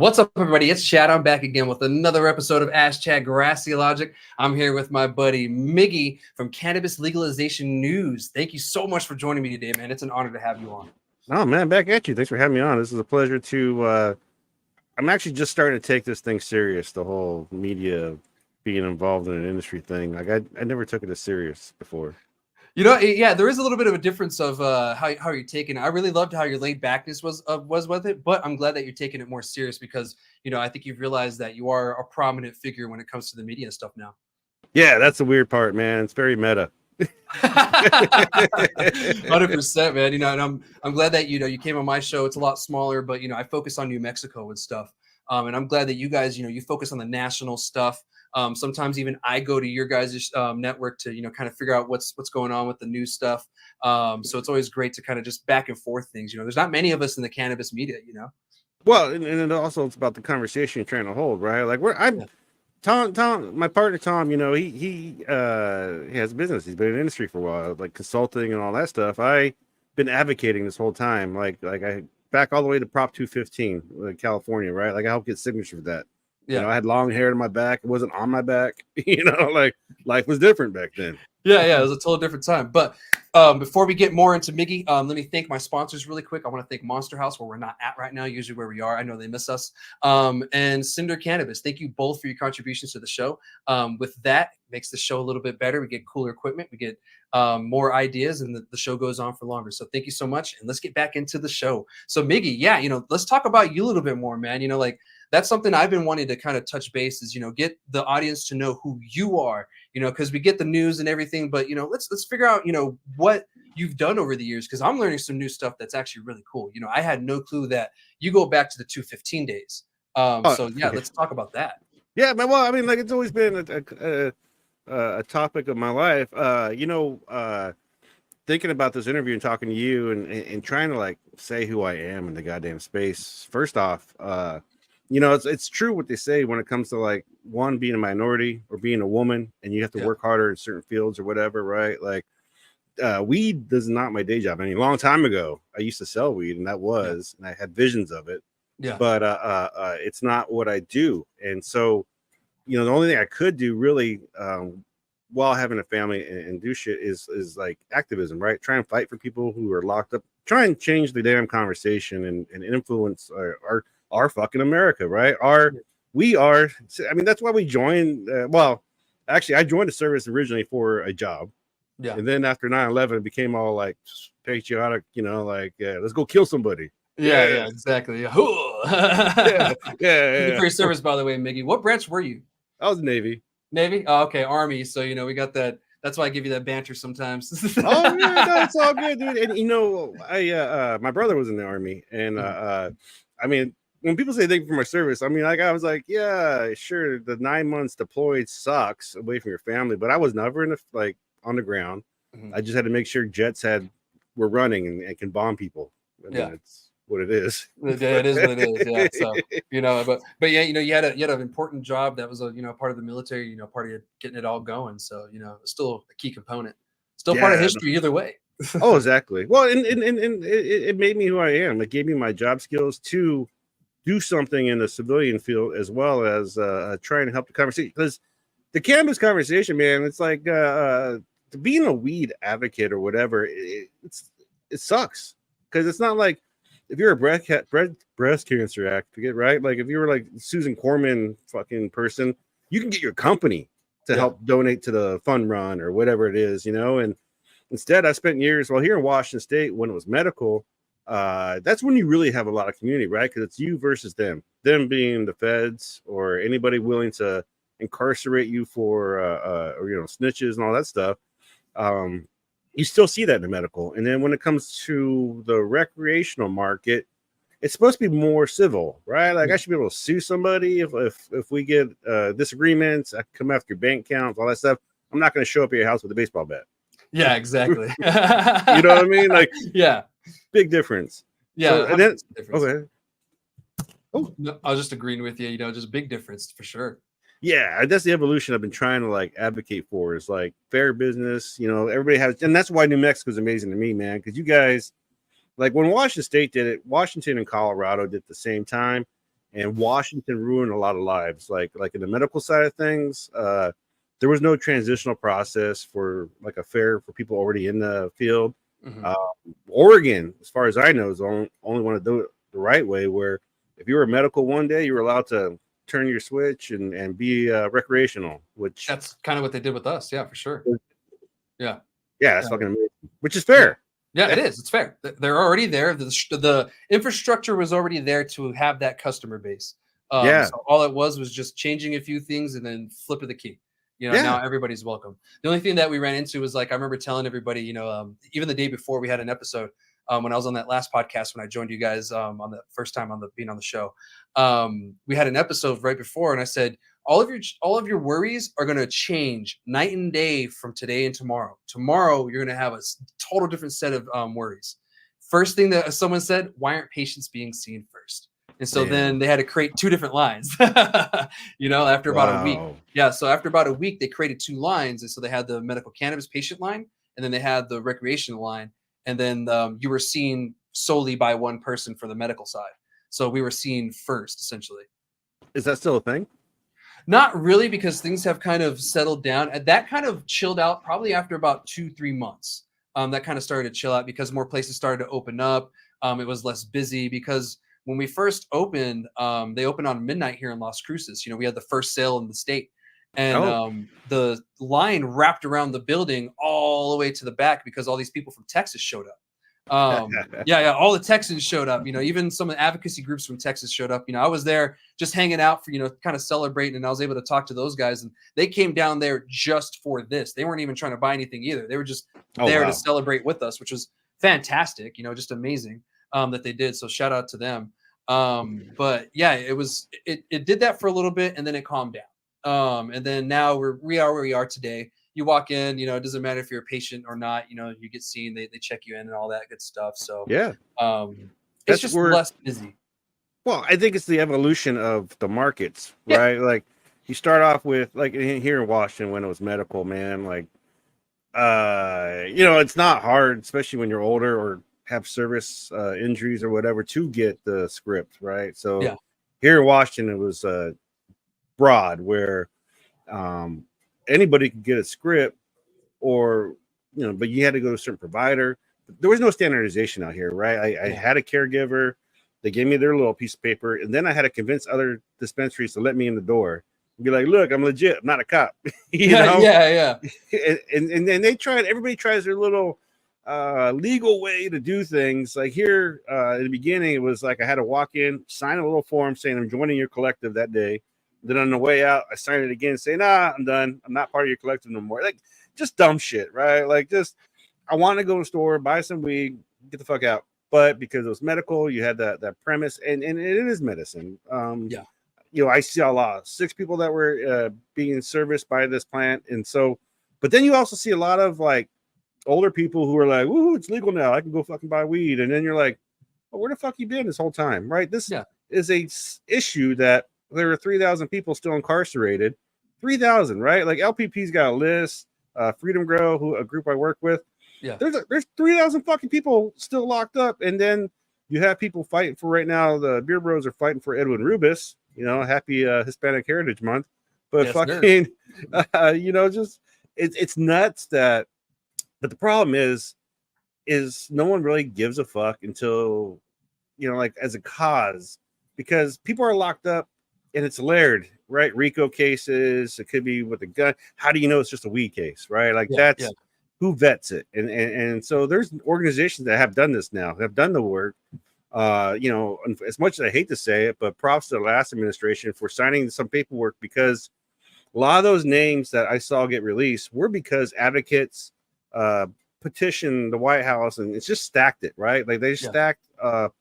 What's up, everybody? It's Chad. I'm back again with another episode of Ask Chad Grassy Logic. I'm here with my buddy Miggy from Cannabis Legalization News. Thank you so much for joining me today, man. It's an honor to have you on. Oh, man, back at you. Thanks for having me on. This is a pleasure to... I'm actually just starting to take this thing serious, the whole media being involved in an industry thing. Like, I never took it as serious before. You know, yeah, there is a little bit of a difference of how you're taking it. I really loved how your laid backness was with it, but I'm glad that you're taking it more serious because, you know, I think you've realized that you are a prominent figure when it comes to the media stuff now. Yeah, that's the weird part, man. It's very meta. 100%, man. You know, and I'm glad that you came on my show. It's a lot smaller, but I focus on New Mexico and stuff. And I'm glad that you guys, you focus on the national stuff. Sometimes even I go to your guys' network to, kind of figure out what's going on with the new stuff. So it's always great to kind of just back and forth things. There's not many of us in the cannabis media, Well, and it also it's about the conversation you're trying to hold, right? Like Tom, my partner Tom, he has business. He's been in the industry for a while, like consulting and all that stuff. I've been advocating this whole time, like I back all the way to Prop 215, California, right? Like I helped get signature for that. Yeah, I had long hair in my back. It wasn't on my back. Like life was different back then. Yeah, it was a totally different time. But before we get more into Miggy, let me thank my sponsors really quick. I want to thank Monster House, where we're not at right now, usually where we are. I know they miss us. And Cinder Cannabis. Thank you both for your contributions to the show. With that, it makes the show a little bit better. We get cooler equipment. We get more ideas, and the show goes on for longer. So thank you so much. And let's get back into the show. So Miggy, yeah, let's talk about you a little bit more, man. That's something I've been wanting to kind of touch base is, get the audience to know who you are, because we get the news and everything, but, let's figure out, what you've done over the years. Cause I'm learning some new stuff that's actually really cool. I had no clue that you go back to the 215 days. So yeah, let's talk about that. Yeah, man. Well, I mean, like it's always been a topic of my life, thinking about this interview and talking to you and trying to like say who I am in the goddamn space. First off, it's true what they say when it comes to like one being a minority or being a woman and you have to work harder in certain fields or whatever, right? Like weed is not my day job. I mean, a long time ago, I used to sell weed and and I had visions of it. Yeah. But it's not what I do. And so, the only thing I could do really while having a family and do shit is like activism, right? Try and fight for people who are locked up, try and change the damn conversation and influence our fucking America, right? I mean, that's why we joined. Actually, I joined the service originally for a job. Yeah. And then after 9/11, it became all like patriotic, let's go kill somebody. Yeah, exactly. Yeah. Thank you for your service, by the way, Miggy. What branch were you? I was Navy. Navy? Oh, okay, Army. So, we got that. That's why I give you that banter sometimes. Oh, yeah, no, it's all good, dude. And, I my brother was in the Army. And, I mean, when people say thank you for my service, I mean, like, I was like, yeah, sure, the 9 months deployed sucks away from your family. But I was never on the ground. Mm-hmm. I just had to make sure jets were running and can bomb people. I mean, it's what it is. Yeah, it is what it is. Yeah. So, but yeah, you had an important job that was a, part of the military, part of getting it all going. So, it's still a key component, still part of history either way. Oh, exactly. Well, and it made me who I am. It gave me my job skills to do something in the civilian field as well as trying to help the conversation, because the cannabis conversation, man, it's like being a weed advocate or whatever. It sucks because it's not like, if you're a breast cancer advocate, right? Like if you were like Susan Corman fucking person, you can get your company to help donate to the fund run or whatever it is, and instead I spent years, well, here in Washington State, when it was medical, that's when you really have a lot of community, right? Because it's you versus them being the feds or anybody willing to incarcerate you for, snitches and all that stuff. You still see that in the medical. And then when it comes to the recreational market, it's supposed to be more civil, right? Like I should be able to sue somebody if we get disagreements. I come after your bank accounts, all that stuff. I'm not going to show up at your house with a baseball bat. Yeah, exactly. You know what I mean? Like, yeah, big difference. Yeah. So, and then, okay. Oh, no, I was just agreeing with you. Just big difference for sure. Yeah, that's the evolution I've been trying to like advocate for, is like fair business. Everybody has, and that's why New Mexico is amazing to me, man. Because you guys, like when Washington State did it, Washington and Colorado did at the same time, and Washington ruined a lot of lives. Like in the medical side of things, there was no transitional process for like a fair for people already in the field. Mhm. Oregon, as far as I know, is the only one to do it the right way, where if you were medical one day, you were allowed to turn your switch and be recreational, which That's kind of what they did with us. Yeah, for sure. Yeah. that's fucking amazing, which is Yeah. fair. Yeah, it is. It's fair. They're already there. The infrastructure was already there to have that customer base. So all it was just changing a few things and then flipping the key. Now everybody's welcome. The only thing that we ran into was like I remember telling everybody, even the day before we had an episode when I was on that last podcast when I joined you guys on the first time being on the show. We had an episode right before, and I said all of your worries are going to change night and day from today and tomorrow. Tomorrow you're going to have a total different set of worries. First thing that someone said, why aren't patients being seen first? And so then they had to create 2 different lines, after about a week. Yeah. So after about a week, they created 2 lines. And so they had the medical cannabis patient line, and then they had the recreational line. And then you were seen solely by one person for the medical side. So we were seen first, essentially. Is that still a thing? Not really, because things have kind of settled down. That kind of chilled out probably after about 2-3 months. That kind of started to chill out because more places started to open up. It was less busy because when we first opened, they opened on midnight here in Las Cruces. We had the first sale in the state, and the line wrapped around the building all the way to the back because all these people from Texas showed up. All the Texans showed up. Even some of the advocacy groups from Texas showed up. I was there just hanging out for kind of celebrating, and I was able to talk to those guys, and they came down there just for this. They weren't even trying to buy anything either. They were just there to celebrate with us, which was fantastic. Just amazing that they did. So shout out to them. But yeah, it did that for a little bit, and then it calmed down. And then now we are where we are today. You walk in, it doesn't matter if you're a patient or not, you get seen, they check you in and all that good stuff. So it's just less busy. Well, I think it's the evolution of the markets, right? Like you start off with like here in Washington when it was medical, man, like it's not hard, especially when you're older or have service injuries or whatever, to get the script, right? So here in Washington it was broad where anybody could get a script, or but you had to go to a certain provider. There was no standardization out here, right? I had a caregiver. They gave me their little piece of paper, and then I had to convince other dispensaries to let me in the door and be like, "Look, I'm legit. I'm not a cop." Yeah. And then everybody tries their little legal way to do things. Like here in the beginning, it was like I had to walk in, sign a little form saying I'm joining your collective that day. Then on the way out, I signed it again, saying, "Nah, I'm done. I'm not part of your collective no more." Like just dumb shit, right? Like just I want to go to the store, buy some weed, get the fuck out. But because it was medical, you had that premise, and it is medicine. I see a lot of 6 people that were being serviced by this plant, and so, but then you also see a lot of like older people who are like, "Woo, it's legal now. I can go fucking buy weed," and then you're like, "Well, where the fuck you been this whole time?" Right? This is a issue that there are 3,000 people still incarcerated. 3,000, right? Like LPP's got a list. Freedom Grow, a group I work with. Yeah, there's 3,000 fucking people still locked up, and then you have people fighting for right now. The Beer Bros are fighting for Edwin Rubis. Happy Hispanic Heritage Month. But fucking, just it's nuts that. But the problem is no one really gives a fuck until like as a cause, because people are locked up and it's layered, right? RICO cases. It could be with a gun. How do you know it's just a weed case, right? Like that's. Who vets it, and so there's organizations that have done this now, have done the work. As much as I hate to say it, but props to the last administration for signing some paperwork, because a lot of those names that I saw get released were because advocates petitioned the White House, and it's just stacked it, right? Like they stacked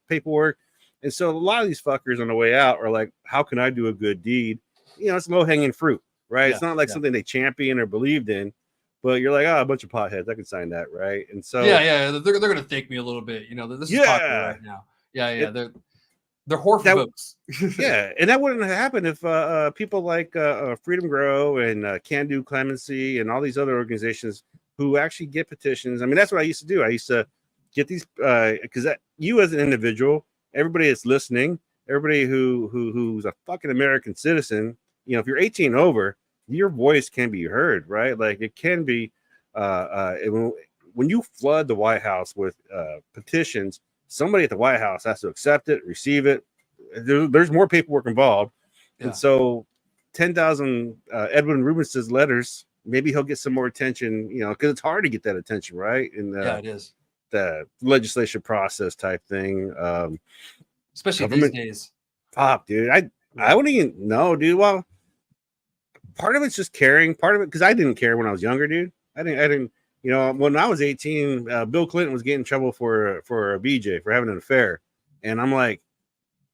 paperwork, and so a lot of these fuckers on the way out are like, "How can I do a good deed?" It's low hanging fruit, right? It's not like something they champion or believed in. But you're like, a bunch of potheads. I can sign that, right? And so they're gonna thank me a little bit. This is popular right now. They're whore for votes. And that wouldn't have happened if people like Freedom Grow and Can Do Clemency and all these other organizations who actually get petitions. I mean, that's what I used to do. I used to get these because you as an individual, everybody that's listening, everybody who's a fucking American citizen, you know, if you're 18 over, your voice can be heard, right? Like it can be when you flood the White House with petitions, somebody at the White House has to accept it, receive it. There's more paperwork involved. Yeah. And so 10,000 Edwin Rubin's letters, maybe he'll get some more attention, you know, because it's hard to get that attention, right? In Yeah, it is. the legislation process type thing. Especially these days. Pop, dude. I wouldn't even know, dude. Well, part of it's just caring. Part of it, because I didn't care when I was younger, dude. I didn't, you know, when I was 18, Bill Clinton was getting in trouble for a BJ, for having an affair. And I'm like,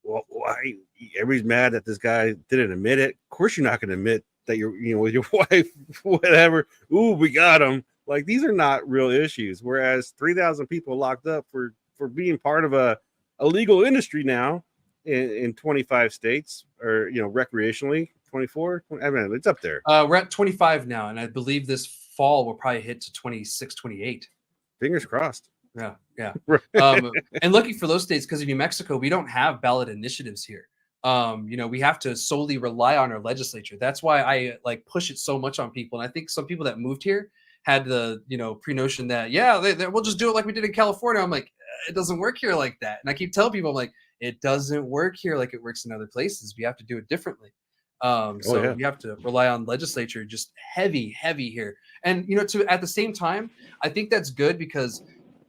well, why? Everybody's mad that this guy didn't admit it. Of course, you're not going to admit that you're, you know, with your wife, whatever. Ooh, we got him. Like, these are not real issues. Whereas 3,000 people locked up for being part of a legal industry now in 25 states, or, you know, recreationally 24. I mean, it's up there. We're at 25 now, and I believe this fall will probably hit to 26, 28. Fingers crossed. Yeah. And lucky for those states, because in New Mexico, we don't have ballot initiatives here. You know, we have to solely rely on our legislature. That's why I like push it so much on people. And I think some people that moved here had the, you know, pre-notion that, we'll just do it like we did in California. I'm like, it doesn't work here like that. And I keep telling people, I'm like, it doesn't work here like it works in other places. We have to do it differently. We have to rely on legislature just heavy here. And, you know, at the same time, I think that's good, because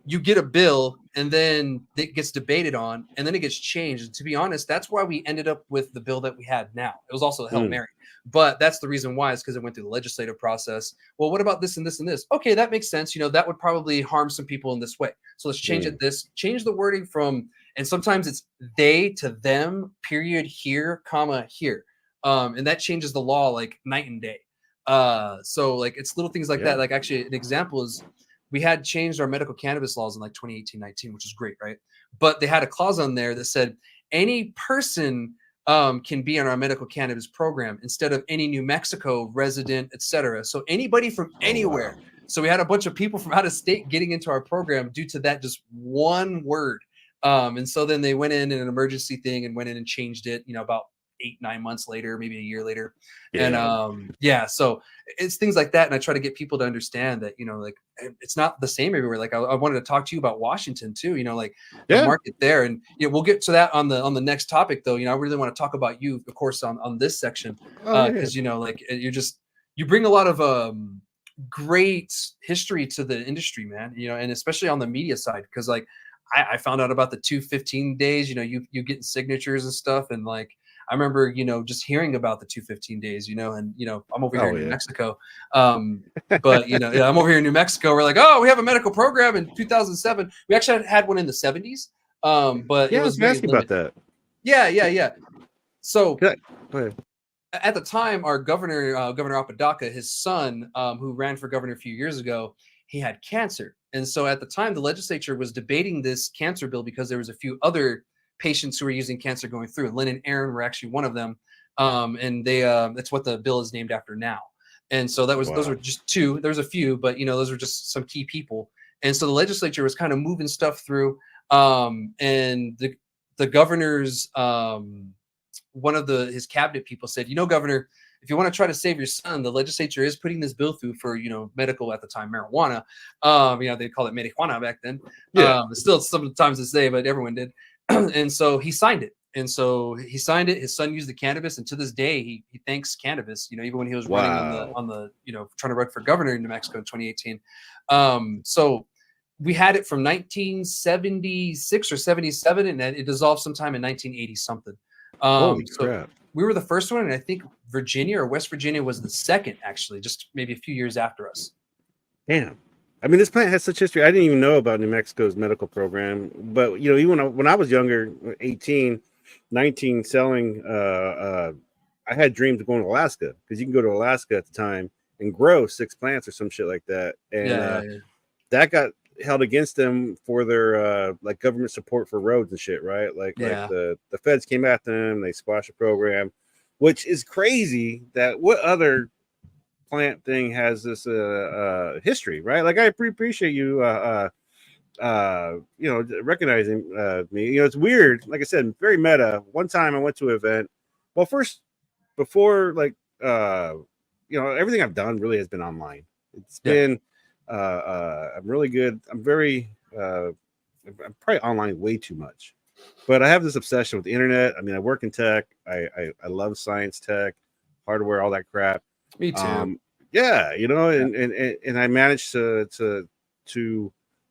you get a bill and then it gets debated on and then it gets changed. And to be honest, that's why we ended up with the bill that we had now. It was also a Hail Mary, but that's the reason why, is because it went through the legislative process. Well, what about this and this and this? Okay, that makes sense. You know, that would probably harm some people in this way. So let's change change the wording from, and sometimes it's they to them, period, here, comma, here. And that changes the law like night and day. So like it's little things like that. Like actually an example is, we had changed our medical cannabis laws in like 2018-19, which is great, right? But they had a clause on there that said any person can be on our medical cannabis program instead of any New Mexico resident, etc. So anybody from anywhere. Wow. So we had a bunch of people from out of state getting into our program due to that just one word. And so then they went in an emergency thing and went in and changed it, you know, about 8-9 months later, maybe a year later. And so it's things like that. And I try to get people to understand that, you know, like it's not the same everywhere. Like I wanted to talk to you about Washington too, you know, like the market there. And you know, we'll get to that on the next topic though. You know, I really want to talk about you, of course, on this section, because you know, like you bring a lot of great history to the industry, man, you know, and especially on the media side, because like I found out about the 215 days, you know, you getting signatures and stuff. And like, I remember, you know, just hearing about the 215 days, you know, and, you know, I'm over here in New Mexico. But, you know, I'm over here in New Mexico. We're like, oh, we have a medical program in 2007. We actually had one in the 70s. But it was asking about that. Yeah. So go ahead. At the time, our governor, Governor Apodaca, his son, who ran for governor a few years ago, he had cancer. And so at the time, the legislature was debating this cancer bill because there was a few other patients who were using cancer going through. Lynn and Aaron were actually one of them. And they that's what the bill is named after now. And so that was those were just two. There's a few, but you know, those are just some key people. And so the legislature was kind of moving stuff through. And the governor's one of his cabinet people said, you know, Governor, if you want to try to save your son, the legislature is putting this bill through for, you know, medical at the time marijuana. You know, they call it marijuana back then. Still sometimes they say, but everyone did. And so he signed it. And so he signed it. His son used the cannabis, and to this day, he thanks cannabis. You know, even when he was running on the you know, trying to run for governor in New Mexico in 2018. So we had it from 1976 or 77, and then it dissolved sometime in 1980 something. Holy crap. We were the first one, and I think Virginia or West Virginia was the second, actually, just maybe a few years after us. Damn. I mean, this plant has such history. I didn't even know about New Mexico's medical program. But, you know, even when I was younger, 18, 19, selling, I had dreams of going to Alaska, because you can go to Alaska at the time and grow 6 plants or some shit like that. And that got held against them for their like government support for roads and shit, right? Like the feds came at them, they squashed the program, which is crazy. That what other plant thing has this history, right? Like I appreciate you recognizing me. It's weird. Like I said, very meta. One time I went to an event. Well, first, before everything I've done really has been online. It's been I'm really good. I'm probably online way too much, but I have this obsession with the internet. I mean, I work in tech. I love science, tech, hardware, all that crap. Me too. And I managed to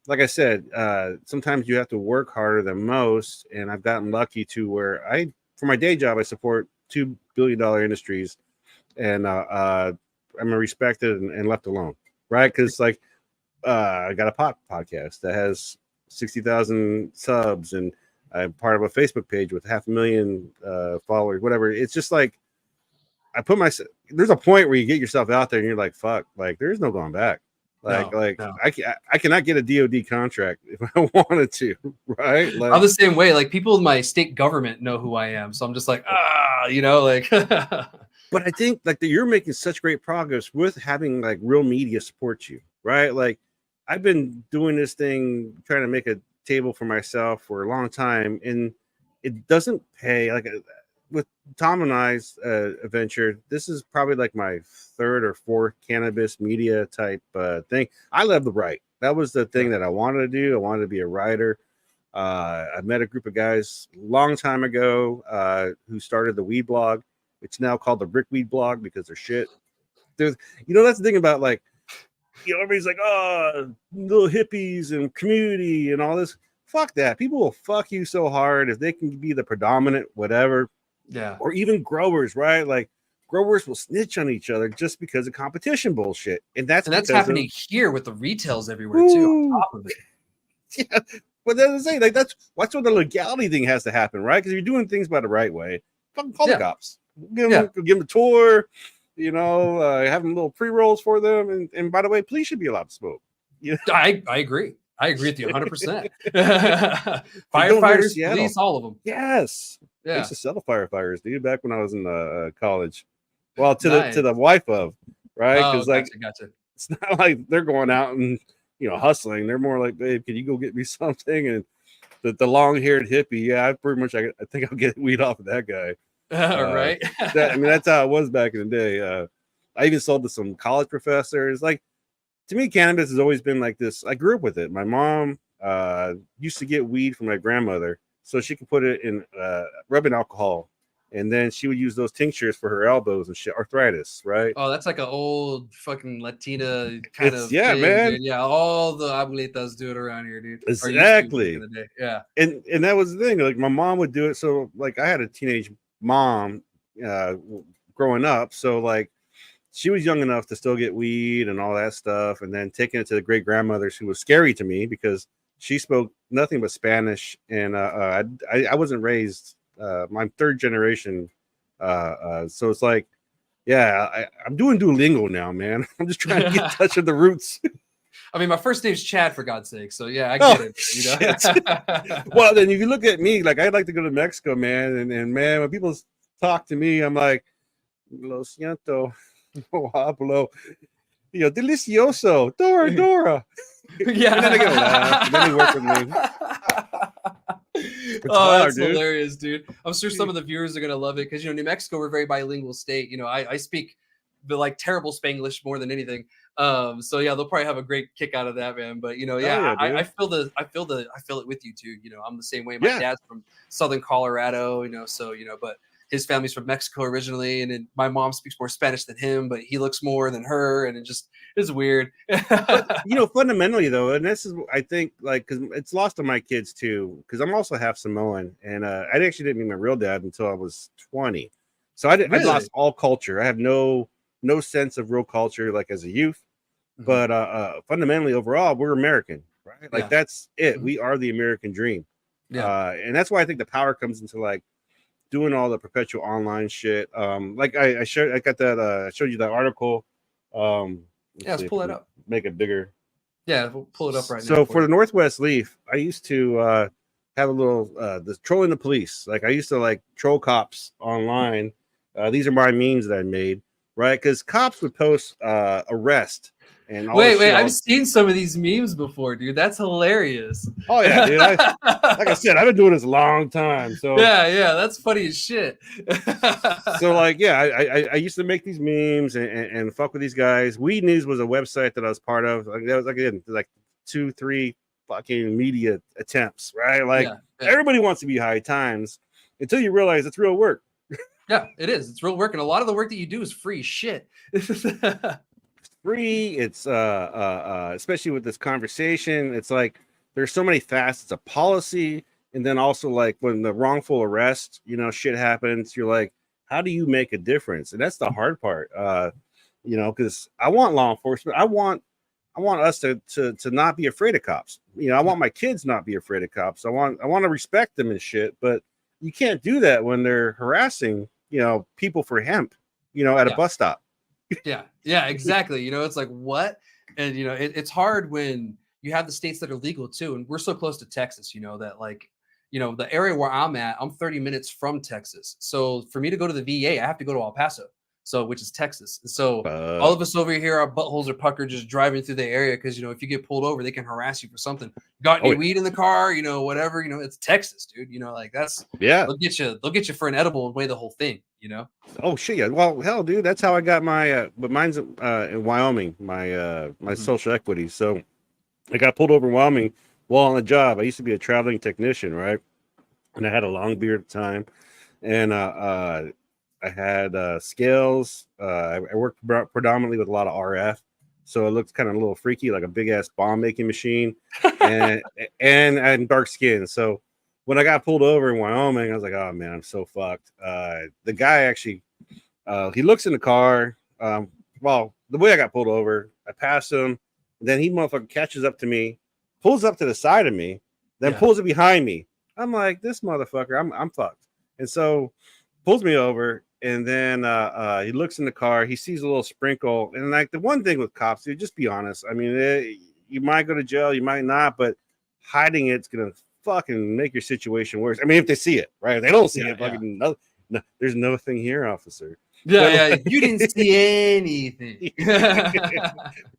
like I said, sometimes you have to work harder than most, and I've gotten lucky to where for my day job, I support $2 billion industries, and I'm respected and left alone, right? Because I got a podcast that has 60,000 subs, and I'm part of a Facebook page with 500,000 followers, whatever. It's just like there's a point where you get yourself out there and you're like, fuck, like there's no going back. No. I cannot get a DOD contract if I wanted to, right? I'm the same way. Like people in my state government know who I am, so I'm just like, But I think like that you're making such great progress with having like real media support you, right? Like I've been doing this thing, trying to make a table for myself for a long time, and it doesn't pay. Like with Tom and I's adventure, this is probably like my third or fourth cannabis media type thing. I love the write. That was the thing that I wanted to do. I wanted to be a writer. I met a group of guys a long time ago who started the weed blog. It's now called the Brickweed blog because they're shit. That's the thing about like, everybody's like, oh, little hippies and community and all this. Fuck that. People will fuck you so hard if they can be the predominant whatever. Yeah. Or even growers, right? Like growers will snitch on each other just because of competition bullshit. And that's happening here with the retails everywhere too, on top of it. Yeah. But that's the thing, like that's where the legality thing has to happen, right? Because you're doing things by the right way. Fucking call the cops. Give them a tour, have them little pre-rolls for them. And by the way, police should be allowed to smoke. I agree. I agree with you 100%. Firefighters, police, all of them. Yes. Yeah. I used to sell the firefighters, dude, back when I was in college. Well, to the wife of, right? Because gotcha. It's not like they're going out and hustling. They're more like, babe, can you go get me something? And the long-haired hippie, I think I'll get weed off of that guy. Right. That's how it was back in the day. I even sold to some college professors. Like, to me, cannabis has always been like this. I grew up with it. My mom used to get weed from my grandmother so she could put it in rubbing alcohol, and then she would use those tinctures for her elbows and shit, arthritis, right? Oh, that's like an old fucking Latina kind of thing, man. Dude. Yeah, all the abuelitas do it around here, dude. Exactly. Yeah. And that was the thing. Like my mom would do it. So like I had a teenage mom growing up, so like she was young enough to still get weed and all that stuff, and then taking it to the great grandmothers, who was scary to me because she spoke nothing but Spanish, and I wasn't raised. I'm third generation, so it's like, I'm doing Duolingo now, man. I'm just trying to get in touch with the roots. I mean, my first name's Chad, for God's sake. So yeah, I get it. Well, then if you look at me, like I'd like to go to Mexico, man, and man, when people talk to me, I'm like, lo siento, no hablo, delicioso, Dora. Yeah. And then they go laugh, and then they work with me. That's hilarious, dude. I'm sure some of the viewers are gonna love it because New Mexico, we're a very bilingual state. I speak the like terrible Spanglish more than anything. So yeah, they'll probably have a great kick out of that, man. But I feel it with you too. I'm the same way. My dad's from Southern Colorado, but his family's from Mexico originally, and then my mom speaks more Spanish than him, but he looks more than her, and it's weird. But, fundamentally though, and this is, I think, like, because it's lost on my kids too, because I'm also half Samoan, and I actually didn't meet my real dad until I was 20, so I lost all culture. I have no sense of real culture, like as a youth, but fundamentally overall, we're American, right? Like that's it. We are the American dream, and that's why I think the power comes into like doing all the perpetual online shit. Like I showed you that article. Let's pull it up. Make it bigger. Yeah, we'll pull it up right now. So for the Northwest Leaf, I used to have a little the trolling the police. Like I used to like troll cops online. These are my memes that I made, right? Because cops would post arrest, and all Wait, this shit. I've seen some of these memes before, dude. That's hilarious. Oh yeah, dude. Like I said, I've been doing this a long time. So yeah, that's funny as shit. So like, yeah, I used to make these memes and fuck with these guys. Weed News was a website that I was part of. Like that was like 2-3 fucking media attempts, right? Like everybody wants to be high times until you realize it's real work. Yeah, it is. It's real work, and a lot of the work that you do is free shit. Free. It's especially with this conversation, it's like there's so many facets of policy, and then also like when the wrongful arrest, shit happens, you're like, how do you make a difference? And that's the hard part, because I want law enforcement. I want us to not be afraid of cops. I want my kids not be afraid of cops. I want to respect them and shit, but you can't do that when they're harassing, people for hemp, at a bus stop. Yeah, exactly. It's like, what? And it's hard when you have the states that are legal too, and we're so close to Texas, that like, the area where I'm at, I'm 30 minutes from Texas. So for me to go to the VA, I have to go to El Paso, which is Texas. And so all of us over here, our buttholes are puckered just driving through the area because if you get pulled over, they can harass you for something. Got any weed in the car? Whatever. It's Texas, dude. Like that's They'll get you for an edible and weigh the whole thing. Oh shit, yeah. Well, hell, dude, that's how I got my. But mine's in Wyoming. My social equity. So I got pulled over in Wyoming while on the job. I used to be a traveling technician, right? And I had a long beard at the time, and I had scales. I worked predominantly with a lot of RF, so it looked kind of a little freaky, like a big ass bomb making machine, and dark skin. So when I got pulled over in Wyoming, I was like, oh man, I'm so fucked. The guy actually, he looks in the car. Well, the way I got pulled over, I passed him, and then he motherfucker catches up to me, pulls up to the side of me, then pulls it behind me. I'm like, this motherfucker, I'm fucked. And so pulls me over, and then he looks in the car, he sees a little sprinkle. And like the one thing with cops, dude, just be honest. I mean, you might go to jail, you might not, but hiding it's gonna fucking make your situation worse. I mean, if they see it, right? If they don't see it, fucking no, there's nothing here, officer. You didn't see anything.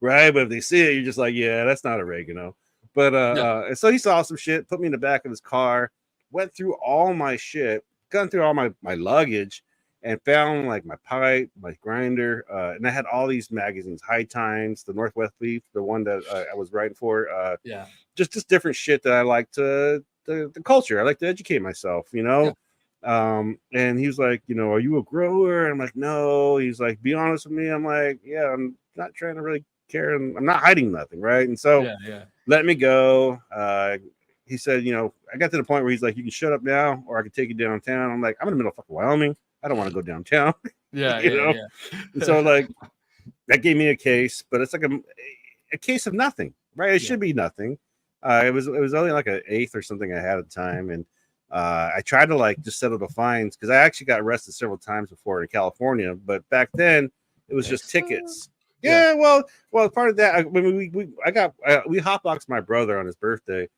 Right, but if they see it, you're just like, yeah, that's not oregano. But and so he saw some shit, put me in the back of his car, went through all my shit, gone through all my luggage, and found like my pipe, my grinder, and I had all these magazines, High Times, the Northwest Leaf, the one that I was writing for, just different shit that I like the culture. I like to educate myself, and he was like, are you a grower? I'm like, no. He's like, be honest with me. I'm like, yeah, I'm not trying to really care, and I'm not hiding nothing, right? And so let me go. He said, I got to the point where he's like, you can shut up now, or I can take you downtown. I'm like, I'm in the middle of fucking Wyoming. I don't want to go downtown. And so like that gave me a case, but it's like a case of nothing, right? It should be nothing. It was only like an eighth or something I had at the time, and I tried to like just settle the fines because I actually got arrested several times before in California, but back then it was just tickets. Yeah, well, part of that, we hotboxed my brother on his birthday,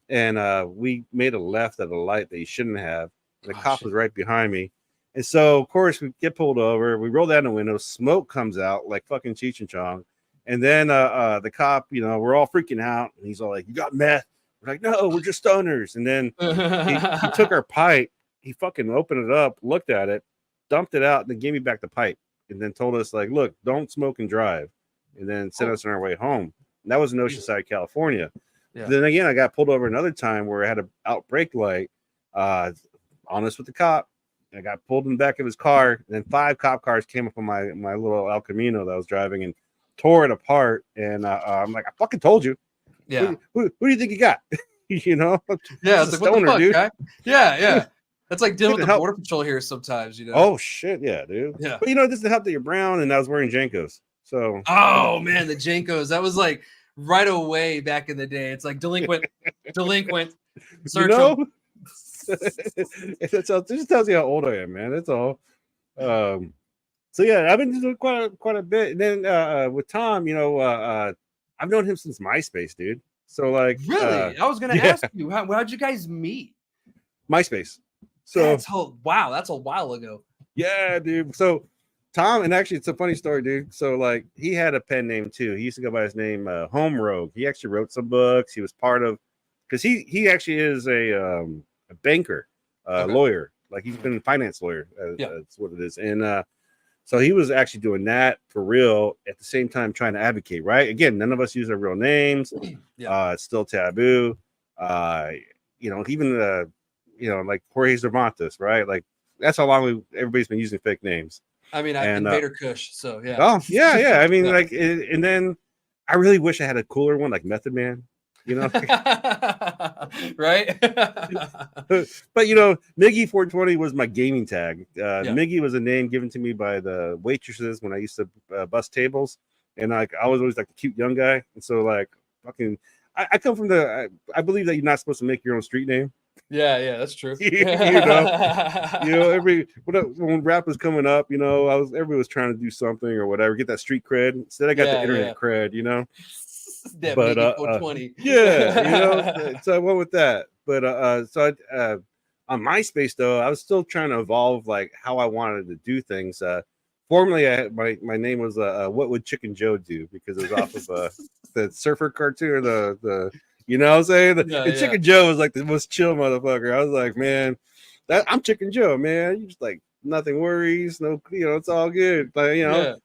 and we made a left at a light that he shouldn't have. The cop was right behind me, and so of course we get pulled over. We roll down the window, smoke comes out like fucking Cheech and Chong, and then the cop, we're all freaking out, and he's all like, "You got meth?" We're like, "No, we're just stoners." And then he took our pipe, he fucking opened it up, looked at it, dumped it out, and then gave me back the pipe. And then told us, like, look, don't smoke and drive. And then sent us on our way home. And that was in Oceanside, California. Then again, I got pulled over another time where I had an outbreak light. Honest with the cop. I got pulled in the back of his car. And then 5 cop cars came up on my little El Camino that I was driving and tore it apart. And I'm like, I fucking told you. Yeah. Who do you think you got? Yeah, it's like, what the fuck, dude? Guy? Yeah. That's like dealing with the border patrol here sometimes, Oh shit, yeah, dude. Yeah. But this is the help that you're brown, and I was wearing Jenkos. So oh man, the Jenkos. That was like right away back in the day. It's like delinquent. Search them. It just tells you how old I am, man. That's all. So yeah, I've been doing quite a bit. And then with Tom, I've known him since MySpace, dude. So like really, I was gonna ask you, how'd you guys meet? MySpace. So that's a while ago. Yeah, dude. So Tom, and actually, it's a funny story, dude. So, like, he had a pen name too. He used to go by his name, Home Rogue. He actually wrote some books. He was part of, because he actually is a banker, Okay. lawyer. Like, he's been a finance lawyer. Yeah. That's what it is. And so he was actually doing that for real at the same time trying to advocate. Right? Again, none of us use our real names. Yeah. It's still taboo. Even like Jorge Cervantes, right? Like, that's how long everybody's been using fake names. I mean, Invader Kush. So yeah. Oh yeah. I mean, Yeah. like, and then I really wish I had a cooler one, like Method Man. Right. But Miggy 420 was my gaming tag. Miggy was a name given to me by the waitresses when I used to bus tables, and like I was always like the cute young guy, and so like fucking. I come from I believe that you're not supposed to make your own street name. Yeah, that's true. When rap was coming up, everybody was trying to do something or whatever, get that street cred. Instead, I got the internet cred, That but Miggy 420. So I went with that. But on MySpace though, I was still trying to evolve like how I wanted to do things. Formerly, my name was What Would Chicken Joe Do, because it was off of the surfer cartoon, or the what I'm saying? Chicken Joe was like the most chill motherfucker. I was like, man, I'm Chicken Joe, man. You just like nothing worries, no, it's all good. Like,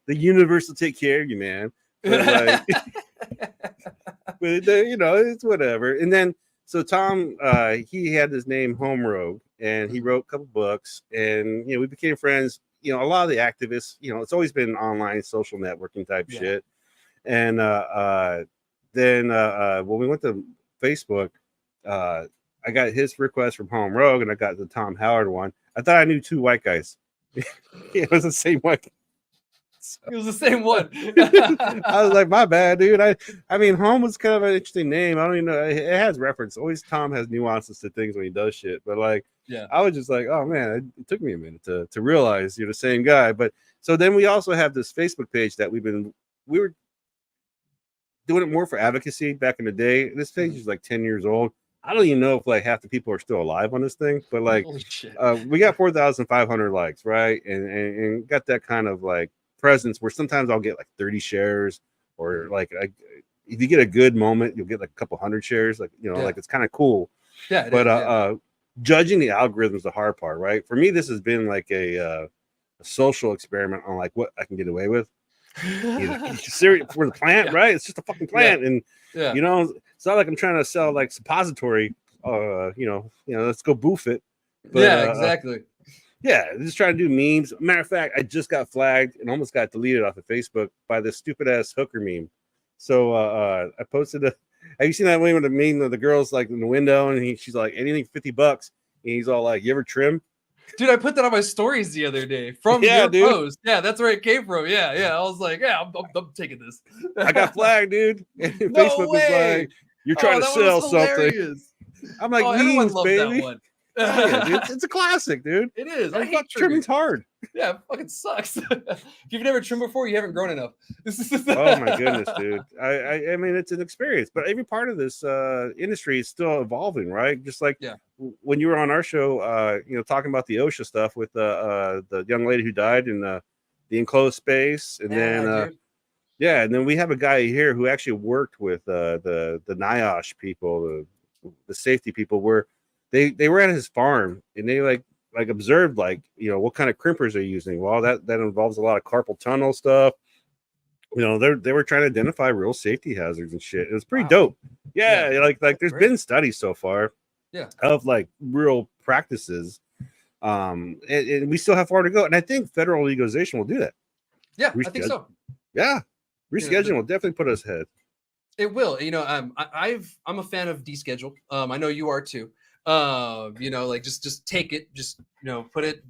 the universe will take care of you, man. But like, it's whatever. And then so Tom, he had his name Home Rogue, and he wrote a couple books, and we became friends. A lot of the activists, it's always been online social networking type shit. And then when we went to Facebook, I got his request from Home Rogue, and I got the Tom Howard one. I thought I knew two white guys. It was the same white. It was the same one. I was like, my bad, dude. I mean, Home was kind of an interesting name. I don't even know. It has reference. Always Tom has nuances to things when he does shit. But like, I was just like, oh man, it took me a minute to realize you're the same guy. But so then we also have this Facebook page that we were doing it more for advocacy back in the day. This page is like 10 years old. I don't even know if like half the people are still alive on this thing, but like, we got 4,500 likes, right? And got that kind of like presence where sometimes I'll get like 30 shares, or like if you get a good moment, you'll get like a couple hundred shares. Like, like it's kind of cool. Yeah. But judging the algorithm is the hard part, right? For me, this has been like a social experiment on like what I can get away with. Serious for the plant, right? It's just a fucking plant, and it's not like I'm trying to sell like suppository. Let's go boof it. But, exactly. Just trying to do memes. Matter of fact, I just got flagged and almost got deleted off of Facebook by this stupid ass hooker meme. So I posted have you seen that one with the meme of the girls like in the window, and she's like, anything $50, and he's all like, you ever trim? Dude, I put that on my stories the other day from your post. Yeah, that's where it came from. Yeah. I was like, I'm taking this. I got flagged, dude. And Facebook was like, you're trying to sell something. I'm like, memes, baby. That one. Dude, it's a classic, dude. It is. I hate trimming's hard. Yeah, it fucking sucks. If you've never trimmed before, you haven't grown enough. Oh my goodness, dude. I mean, it's an experience, but every part of this industry is still evolving, right? Just like when you were on our show, talking about the OSHA stuff with the young lady who died in the enclosed space, and and then we have a guy here who actually worked with the NIOSH people, the safety people, where they were at his farm, and they like observed what kind of crimpers they're using. Well, that involves a lot of carpal tunnel stuff. They were trying to identify real safety hazards and shit. It was pretty dope. Like there's been studies so far of like real practices, and we still have far to go. And I think federal legalization will do that. I think so. Rescheduling will definitely put us ahead. It will. I'm a fan of deschedule. I know you are too. Like just take it, just put it.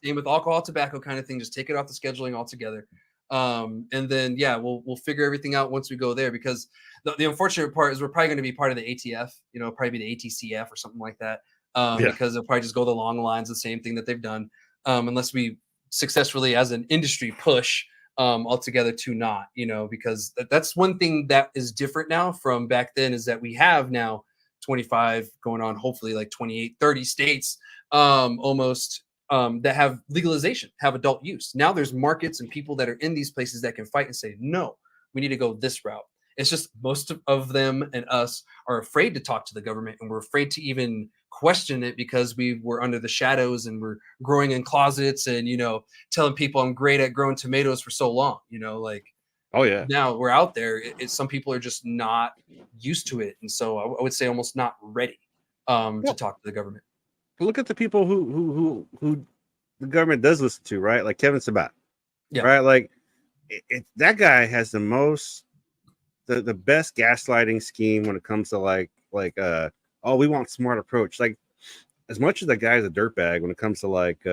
Same with alcohol, tobacco kind of thing. Just take it off the scheduling altogether. And then we'll figure everything out once we go there, because the unfortunate part is we're probably going to be part of the ATF. Probably be the ATCF or something like that. Because they'll probably just go the long lines, the same thing that they've done. Unless we successfully, as an industry, push altogether to not. Because that's one thing that is different now from back then, is that we have now 25 going on, hopefully like 28, 30 states almost that have legalization, have adult use. Now there's markets and people that are in these places that can fight and say, no, we need to go this route. It's just most of them and us are afraid to talk to the government, and we're afraid to even question it because we were under the shadows and we're growing in closets and, telling people I'm great at growing tomatoes for so long, like, oh yeah, now we're out there. Some people are just not used to it. And so I would say almost not ready to talk to the government. Look at the people who the government does listen to, right? Like Kevin Sabat, right? Like that guy has the most, the best gaslighting scheme when it comes to like oh, we want smart approach. Like, as much as that guy is a dirtbag when it comes to like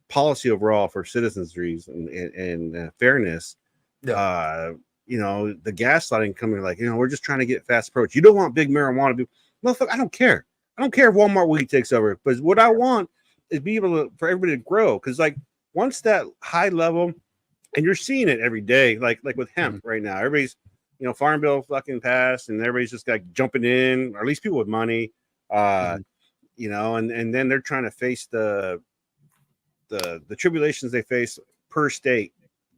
policy overall for citizenry and fairness, the gaslighting coming like, we're just trying to get fast approach. You don't want big marijuana. Motherfucker, I don't care. I don't care if Walmart weed takes over, but what I want is be able to, for everybody to grow. Because like once that high level, and you're seeing it every day, like with hemp right now, everybody's, farm bill fucking passed, and everybody's just like jumping in, or at least people with money, and then they're trying to face the tribulations they face per state,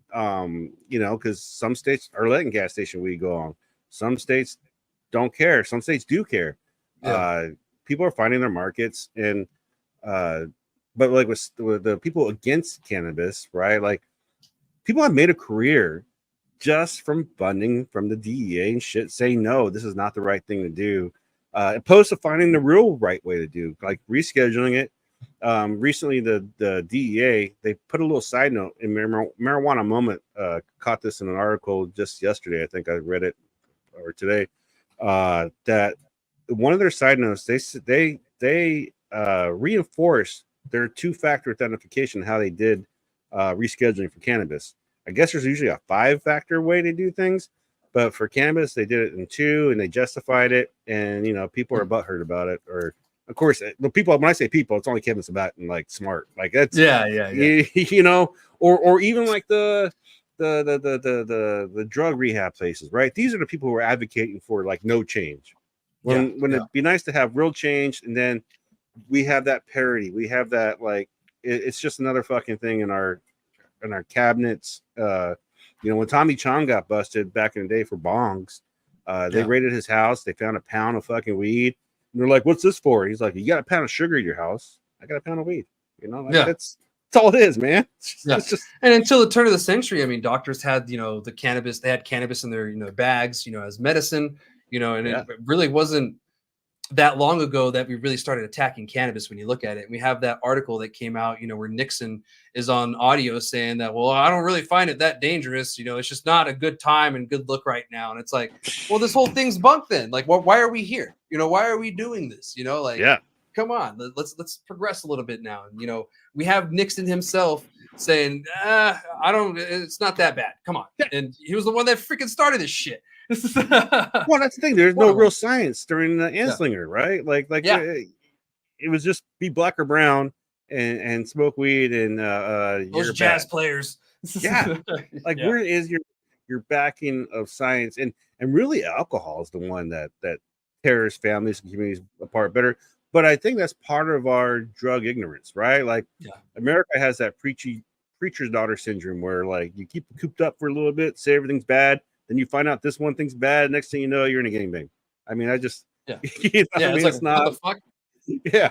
because some states are letting gas station weed go on, some states don't care, some states do care. People are finding their markets, and but like with the people against cannabis, right? Like people have made a career just from funding from the DEA and shit, saying no, this is not the right thing to do, opposed to finding the real right way to do, like rescheduling it. Recently, the DEA, they put a little side note in Marijuana Moment, caught this in an article just yesterday. I think I read it or today, that one of their side notes, they reinforced their two-factor authentication, how they did rescheduling for cannabis. I guess there's usually a 5-factor way to do things, but for cannabis, they did it in 2, and they justified it. And people are butthurt about it. Or, of course, the people. When I say people, it's only Kevin Sabat and like Smart. Like that's yeah. Or even like the drug rehab places, right? These are the people who are advocating for like no change. When it'd be nice to have real change, and then we have that parity. We have that like it's just another fucking thing in our cabinets. When Tommy Chong got busted back in the day for bongs, they raided his house. They found a pound of fucking weed, and they're like, "What's this for?" He's like, "You got a pound of sugar in your house. I got a pound of weed." That's all it is, man. It's just... And until the turn of the century, I mean, doctors had the cannabis. They had cannabis in their bags, as medicine. And it really wasn't that long ago that we really started attacking cannabis when you look at it. And we have that article that came out, where Nixon is on audio saying that, well, I don't really find it that dangerous. It's just not a good time and good look right now. And it's like, well, this whole thing's bunk then. Like, why are we here? Why are we doing this? Come on, let's progress a little bit now. And, we have Nixon himself saying, it's not that bad. Come on. And he was the one that freaking started this shit. Well, that's the thing. There's no real science during the Anslinger, right? Like it was just be black or brown and smoke weed and those jazz players. Where is your backing of science? And really, alcohol is the one that tears families and communities apart better. But I think that's part of our drug ignorance, right? Like America has that preacher's daughter syndrome, where like you keep cooped up for a little bit, say everything's bad. Then you find out this one thing's bad. Next thing you know, you're in a gangbang. I mean, it's like, not. What the fuck? Yeah.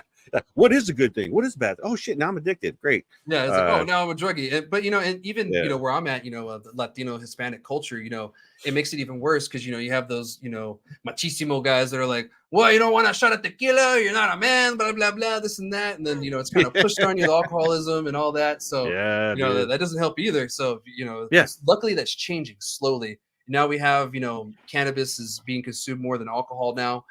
What is a good thing? What is bad? Oh shit! Now I'm addicted. Great. Yeah. It's like, now I'm a druggie. But and even where I'm at, the Latino Hispanic culture, it makes it even worse because you have those machismo guys that are like, well, you don't want a shot of tequila, you're not a man, blah blah blah, this and that, and then it's kind of pushed on you, the alcoholism and all that. So that doesn't help either. So luckily that's changing slowly. Now we have cannabis is being consumed more than alcohol now,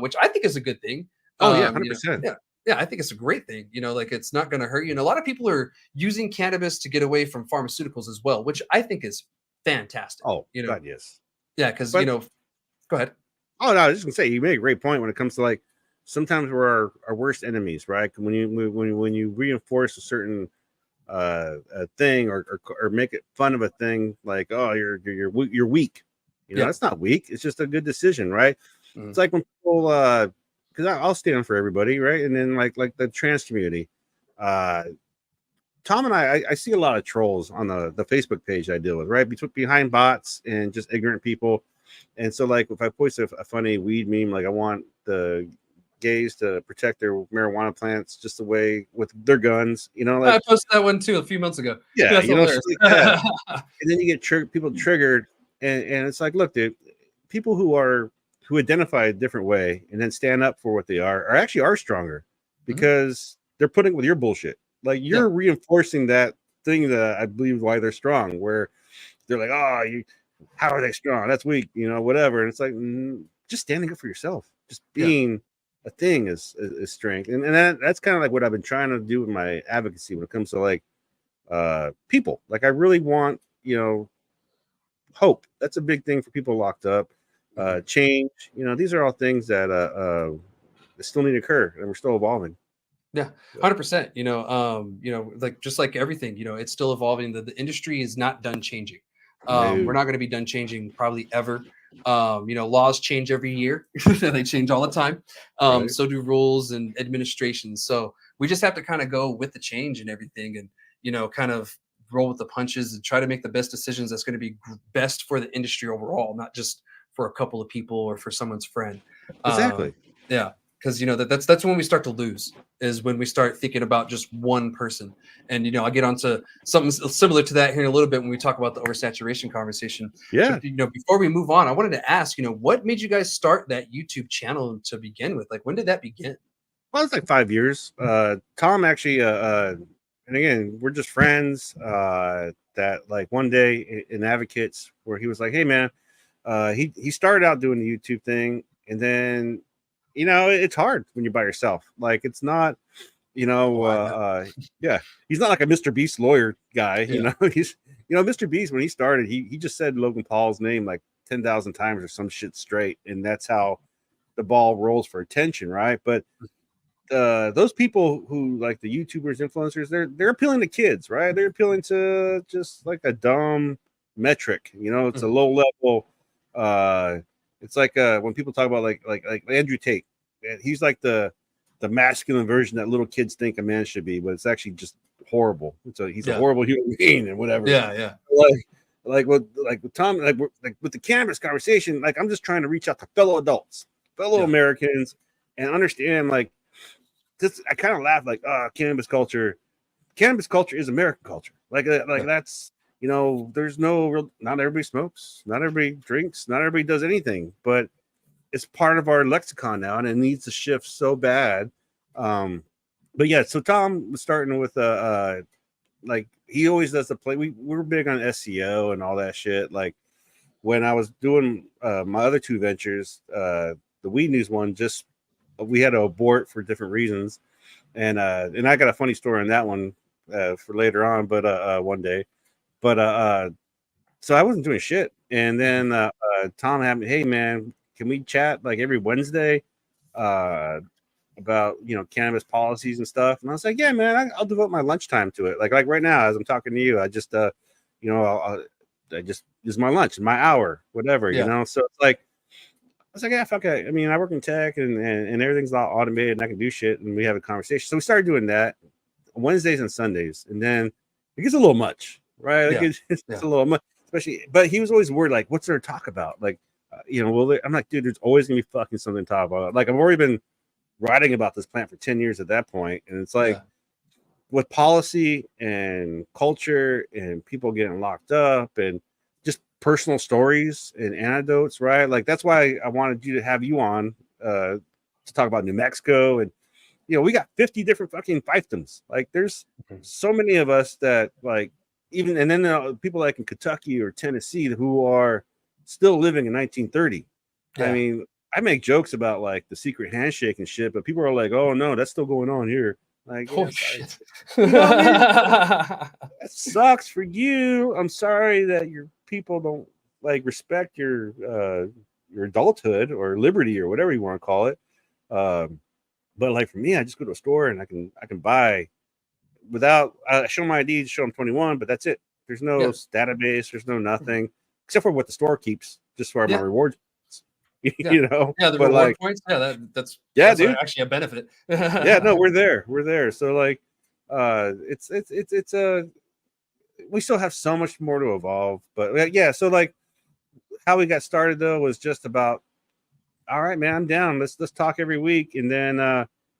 which I think is a good thing. Oh yeah, 100%. Yeah, I think it's a great thing. Like it's not going to hurt you. And a lot of people are using cannabis to get away from pharmaceuticals as well, which I think is fantastic. Oh, God, yes. Yeah, because go ahead. Oh no, I was just gonna say you made a great point when it comes to like sometimes we're our worst enemies, right? When you reinforce a certain thing or make it fun of a thing, like you're weak. That's not weak. It's just a good decision, right? Mm-hmm. It's like when people because I'll stand for everybody, right? And then like the trans community, Tom and I see a lot of trolls on the Facebook page I deal with, right? Behind bots and just ignorant people. And so, like, if I post a funny weed meme, like I want the gays to protect their marijuana plants just the way with their guns, you know, like I posted that one too a few months ago. yeah, That's you know, hilarious. yeah. And then you get people triggered, and it's like, look, dude, people who identify a different way and then stand up for what they are actually are stronger because they're putting with your bullshit. Like you're reinforcing that thing that I believe why they're strong, where they're like, oh, how are they strong? That's weak, you know, whatever. And it's like just standing up for yourself, just being a thing is strength. And that's kind of like what I've been trying to do with my advocacy when it comes to like people. Like I really want, you know, hope. That's a big thing for people locked up. Change, you know, these are all things that still need to occur and we're still evolving. Yeah, 100%. You know, like just like everything, you know, it's still evolving. The industry is not done changing. We're not going to be done changing probably ever. You know, laws change every year. They change all the time. So do rules and administrations. So we just have to kind of go with the change and everything, and you know, kind of roll with the punches and try to make the best decisions that's going to be best for the industry overall, not just for a couple of people or for someone's friend. Exactly. Yeah. Because you know that's when we start to lose, is when we start thinking about just one person. And you know, I'll get onto something similar to that here in a little bit when we talk about the oversaturation conversation. Yeah. But, you know, before we move on, I wanted to ask, you know, what made you guys start that YouTube channel to begin with? Like, when did that begin? Well, it's like 5 years. Tom actually, and again, we're just friends. That like one day in Advocates, where he was like, "Hey, man," he started out doing the YouTube thing, and then, you know, it's hard when you're by yourself. Like it's not, you know, yeah, he's not like a Mr. Beast lawyer guy. You know, he's, you know, Mr. Beast when he started, he just said Logan Paul's name like 10,000 times or some shit straight, and that's how the ball rolls for attention, right? But those people who like the YouTubers, influencers, they're appealing to kids, right? They're appealing to just like a dumb metric, you know. It's a low level. It's like when people talk about like Andrew Tate, he's like the masculine version that little kids think a man should be, but it's actually just horrible. He's a horrible human being and whatever. Like with Tom, like with the cannabis conversation, like I'm just trying to reach out to fellow adults, fellow Americans, and understand like. This, I kind of laugh like, cannabis culture is American culture. Like that's, you know, there's no real, not everybody smokes, not everybody drinks, not everybody does anything, but it's part of our lexicon now, and it needs to shift so bad. But yeah, so Tom was starting with like he always does the play. We're big on SEO and all that shit. Like when I was doing my other two ventures, the Weed News one, just we had to abort for different reasons, and I got a funny story on that one for later on, but one day, but so I wasn't doing shit, and then Tom had me, hey man, can we chat like every Wednesday about, you know, cannabis policies and stuff? And I was like, yeah man, I'll devote my lunchtime to it. Like right now as I'm talking to you, I just you know, I just use my lunch, my hour, whatever, you know. So it's like I was like, yeah, fuck it. I mean, I work in tech and everything's all automated and I can do shit. And we have a conversation. So we started doing that on Wednesdays and Sundays. And then it gets a little much, right? Like it's a little much, especially, but he was always worried, like, what's there to talk about? Like, you know, well, I'm like, dude, there's always going to be fucking something to talk about. Like, I've already been writing about this plant for 10 years at that point. And it's like, with policy and culture and people getting locked up and just personal stories and anecdotes, right? Like that's why I wanted you to have you on to talk about New Mexico. And you know, we got 50 different fucking fiefdoms. Like there's so many of us that like even, and then people like in Kentucky or Tennessee who are still living in 1930. I mean, I make jokes about like the secret handshake and shit, but people are like, oh no, that's still going on here. Like, oh shit. You know what I mean? That sucks for you. I'm sorry that your people don't like respect your adulthood or liberty or whatever you want to call it. But like for me, I just go to a store and I can buy without I show my ID, show I'm 21, but that's it. There's no database, there's no nothing except for what the store keeps, just for my rewards. You know, the reward like, points. That's dude. actually a benefit. No, we're there. So like, It's a we still have so much more to evolve, but yeah. So like how we got started though was just about, all right, man, I'm down. Let's talk every week, and then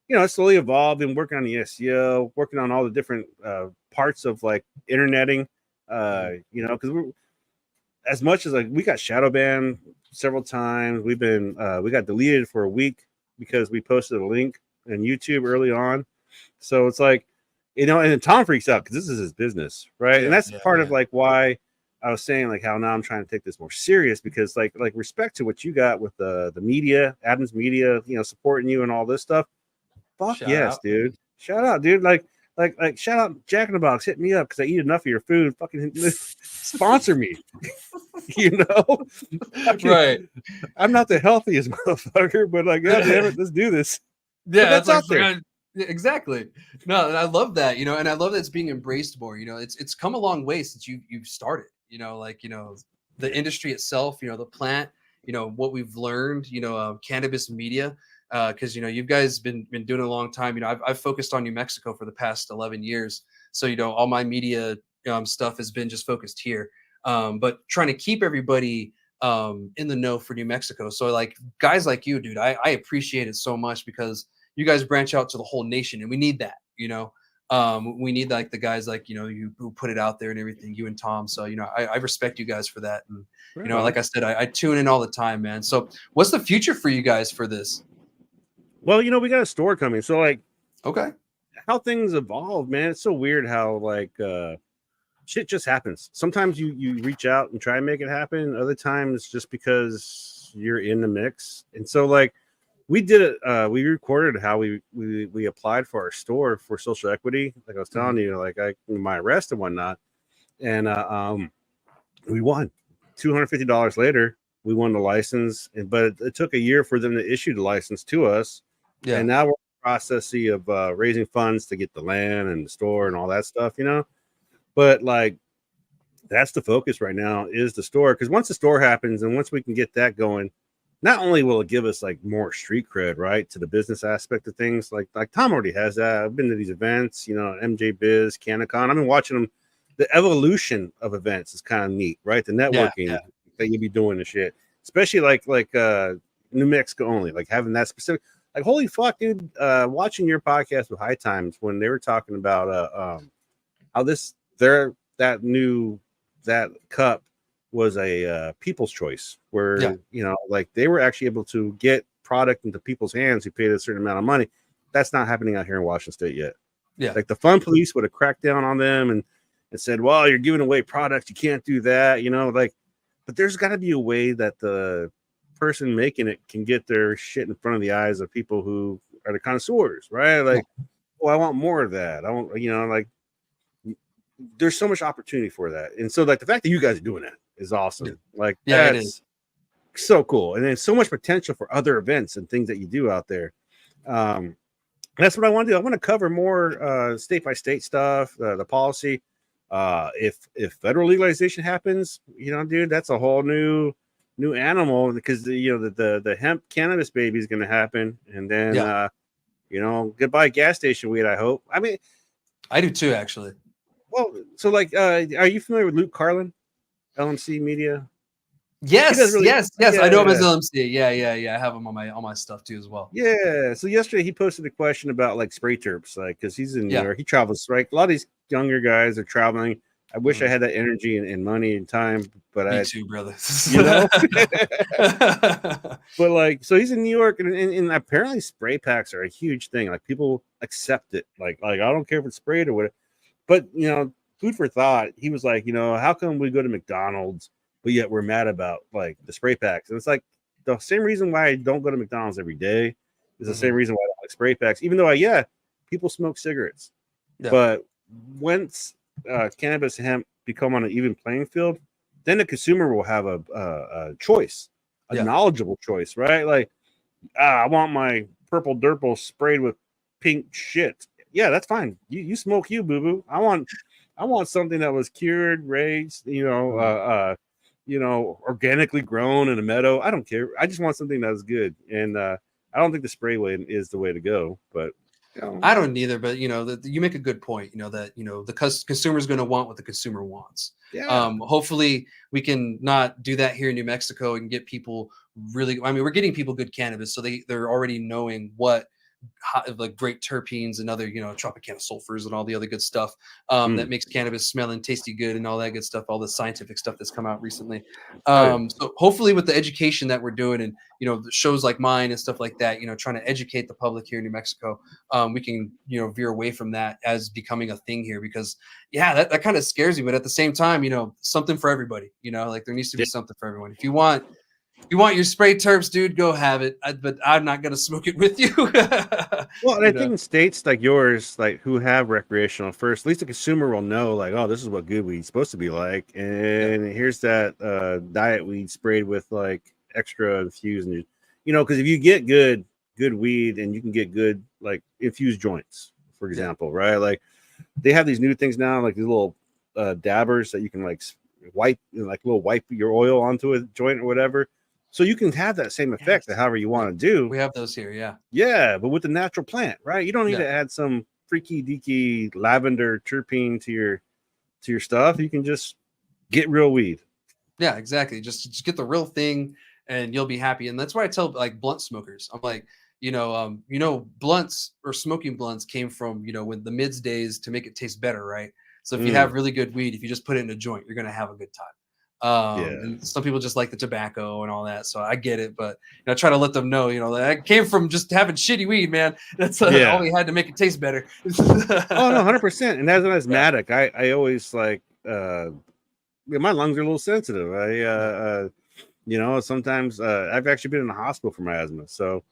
it slowly evolved and working on the SEO, working on all the different parts of like interneting, because we're as much as like we got shadow banned several times. We got deleted for a week because we posted a link on YouTube early on. So it's like, and Tom freaks out because this is his business, right? And that's part of like why I was saying like how now I'm trying to take this more serious, because like respect to what you got with the media, Adams Media, supporting you and all this stuff. Fuck yes, dude. Shout out, dude. Like shout out Jack in the Box. Hit me up because I eat enough of your food. Fucking sponsor me. Right. I'm not the healthiest motherfucker, but like, God damn it, let's do this. Yeah, that's out there. Exactly. No, and I love that, and I love that it's being embraced more. It's come a long way since you've started. The industry itself, the plant, what we've learned, cannabis media, because you guys been doing it a long time. I've focused on New Mexico for the past 11 years, so all my media stuff has been just focused here. But trying to keep everybody in the know for New Mexico. So like guys like you, dude, I appreciate it so much, because you guys branch out to the whole nation, and we need that. We need like the guys like you who put it out there and everything. You and Tom. So I respect you guys for that. And like I said, I tune in all the time, man. So what's the future for you guys for this? Well, we got a store coming. So like, okay, how things evolve, man. It's so weird how like shit just happens. Sometimes you reach out and try and make it happen. Other times just because you're in the mix. And so like we did it. We recorded how we applied for our store for social equity. Like I was telling you, like my arrest and whatnot. And we won. $250 later, we won the license. But it took a year for them to issue the license to us. Yeah. And now we're in the process of raising funds to get the land and the store and all that stuff, But like, that's the focus right now, is the store. Because once the store happens and once we can get that going, not only will it give us like more street cred, right, to the business aspect of things, like Tom already has that. I've been to these events, MJ Biz, CanaCon. I've been watching them. The evolution of events is kind of neat, right? The networking that you be doing and shit, especially like New Mexico only, like having that specific. Like, holy fuck, dude! Watching your podcast with High Times when they were talking about how that cup was a people's choice, where like they were actually able to get product into people's hands who paid a certain amount of money. That's not happening out here in Washington State yet. Yeah, like the fun police would have cracked down on them and said, "Well, you're giving away products. You can't do that." But there's got to be a way that the person making it can get their shit in front of the eyes of people who are the connoisseurs, right? Like, oh, I want more of that. I want, like, there's so much opportunity for that. And so like the fact that you guys are doing that is awesome. Like, that's so cool. And then so much potential for other events and things that you do out there. That's what I want to do. I want to cover more state by state stuff, the policy. If federal legalization happens, dude, that's a whole new animal, because the hemp cannabis baby is going to happen. And then, goodbye gas station weed, I hope. I mean, I do too, actually. Well, so like, are you familiar with Luke Carlin, LMC Media? Yes, yes. I know him as LMC. Yeah. I have him on my stuff too as well. Yeah. So yesterday he posted a question about like spray terps, like, because he's in New York. He travels, right? A lot of these younger guys are traveling. I wish I had that energy and money and time, but Me too, brother. But like, so he's in New York, and apparently spray packs are a huge thing. Like, people accept it. Like I don't care if it's sprayed or whatever. But food for thought. He was like, how come we go to McDonald's, but yet we're mad about like the spray packs? And it's like the same reason why I don't go to McDonald's every day is the same reason why I don't like spray packs. Even though people smoke cigarettes, but once cannabis and hemp become on an even playing field, then the consumer will have a choice, a knowledgeable choice, right? Like, I want my purple Durple sprayed with pink shit. Yeah, that's fine. You smoke, you boo boo. I want something that was cured, raised, organically grown in a meadow. I don't care. I just want something that was good. And I don't think the spray way is the way to go. But I don't either, but you know, you make a good point. You know that the consumer is going to want what the consumer wants. Yeah. Hopefully, we can not do that here in New Mexico and get people really. I mean, we're getting people good cannabis, so they're already knowing what like great terpenes and other Tropicana sulfurs and all the other good stuff that makes cannabis smell and tasty good and all that good stuff, all the scientific stuff that's come out recently. So hopefully with the education that we're doing and the shows like mine and stuff like that, trying to educate the public here in New Mexico, we can veer away from that as becoming a thing here, because that kind of scares me, but at the same time, something for everybody, like there needs to be something for everyone. If you want your spray terps, dude, go have it. But I'm not gonna smoke it with you. Well, and I think in states like yours, like who have recreational first, at least the consumer will know, like, oh, this is what good weed's supposed to be like, and here's that diet weed sprayed with like extra infused, and because if you get good weed, and you can get good like infused joints, for example, right? Like they have these new things now, like these little dabbers that you can like wipe your oil onto a joint or whatever. So you can have that same effect, however you want to do. We have those here, yeah, but with the natural plant, right? You don't need to add some freaky deaky lavender terpene to your stuff. You can just get real weed. Yeah, exactly. Just get the real thing, and you'll be happy. And that's why I tell like blunt smokers, I'm like, blunts or smoking blunts came from when the mids days to make it taste better, right? So if you have really good weed, if you just put it in a joint, you're gonna have a good time. And some people just like the tobacco and all that, so I get it, but I try to let them know, that I came from just having shitty weed, man. That's all we had to make it taste better. Oh no, 100%. And as an asthmatic, I always like my lungs are a little sensitive. Sometimes I've actually been in the hospital for my asthma. So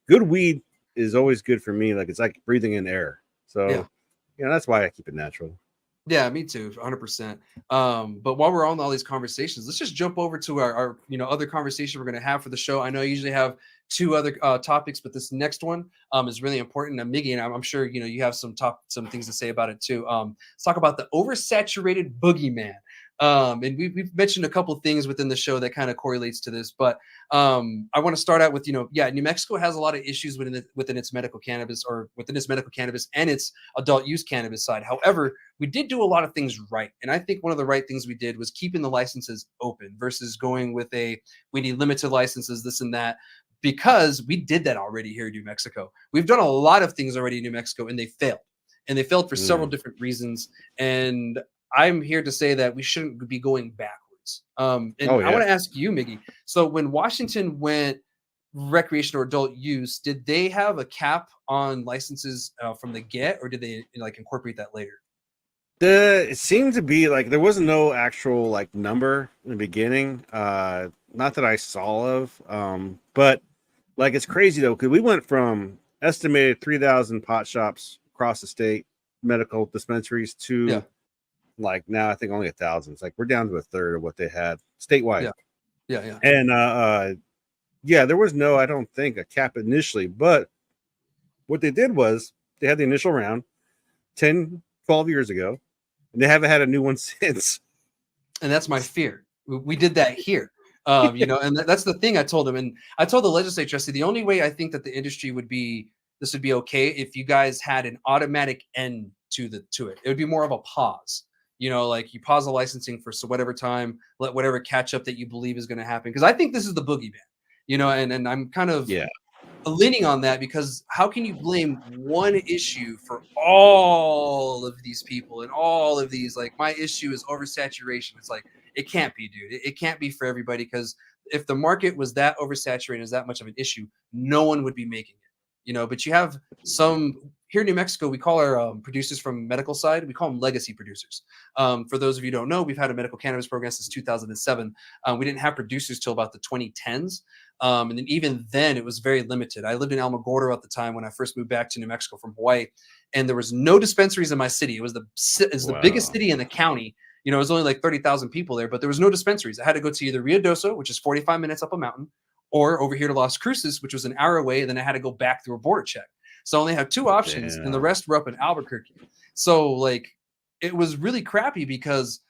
good weed is always good for me. Like it's like breathing in air. So that's why I keep it natural. Yeah, me too, 100%. But while we're on all these conversations, let's just jump over to our other conversation we're going to have for the show. I know I usually have two other topics, but this next one is really important. And Miggy, and I'm sure you have some things to say about it too. Let's talk about the Oversaturated Boogeyman. And we've mentioned a couple of things within the show that kind of correlates to this, but I want to start out with, New Mexico has a lot of issues within its medical cannabis and its adult use cannabis side. However, we did do a lot of things right. And I think one of the right things we did was keeping the licenses open versus going with we need limited licenses, this and that, because we did that already here in New Mexico. We've done a lot of things already in New Mexico, and they failed. And they failed for several different reasons. And I'm here to say that we shouldn't be going backwards. I want to ask you, Miggy. So when Washington went recreational or adult use, did they have a cap on licenses from the get, or did they incorporate that later? It seemed to be like there wasn't no actual like number in the beginning. Not that I saw of. But like it's crazy though, because we went from estimated 3,000 pot shops across the state, medical dispensaries, to like now I think only 1,000. It's like we're down to a third of what they had statewide. Yeah. And there was no, I don't think, a cap initially, but what they did was they had the initial round 10, 12 years ago, and they haven't had a new one since. And that's my fear. We did that here. And that's the thing I told them. And I told the legislature, I said, the only way I think that the industry would be okay if you guys had an automatic end to it. It would be more of a pause. Like you pause the licensing for whatever time, let whatever catch up that you believe is going to happen. Because I think this is the boogeyman, and I'm kind of leaning on that, because how can you blame one issue for all of these people and all of these? Like my issue is oversaturation. It's like, it can't be, dude. It can't be for everybody, because if the market was that oversaturated, is that much of an issue, no one would be making it. But you have some here in New Mexico, we call our producers from medical side, we call them legacy producers. For those of you who don't know, we've had a medical cannabis program since 2007. We didn't have producers till about the 2010s. And then even then it was very limited. I lived in Alamogordo at the time when I first moved back to New Mexico from Hawaii, and there was no dispensaries in my city. It was the biggest city in the county. It was only like 30,000 people there, but there was no dispensaries. I had to go to either Rio Doso, which is 45 minutes up a mountain, or over here to Las Cruces, which was an hour away. And then I had to go back through a border check. So I only had two options, and the rest were up in Albuquerque. So like, it was really crappy because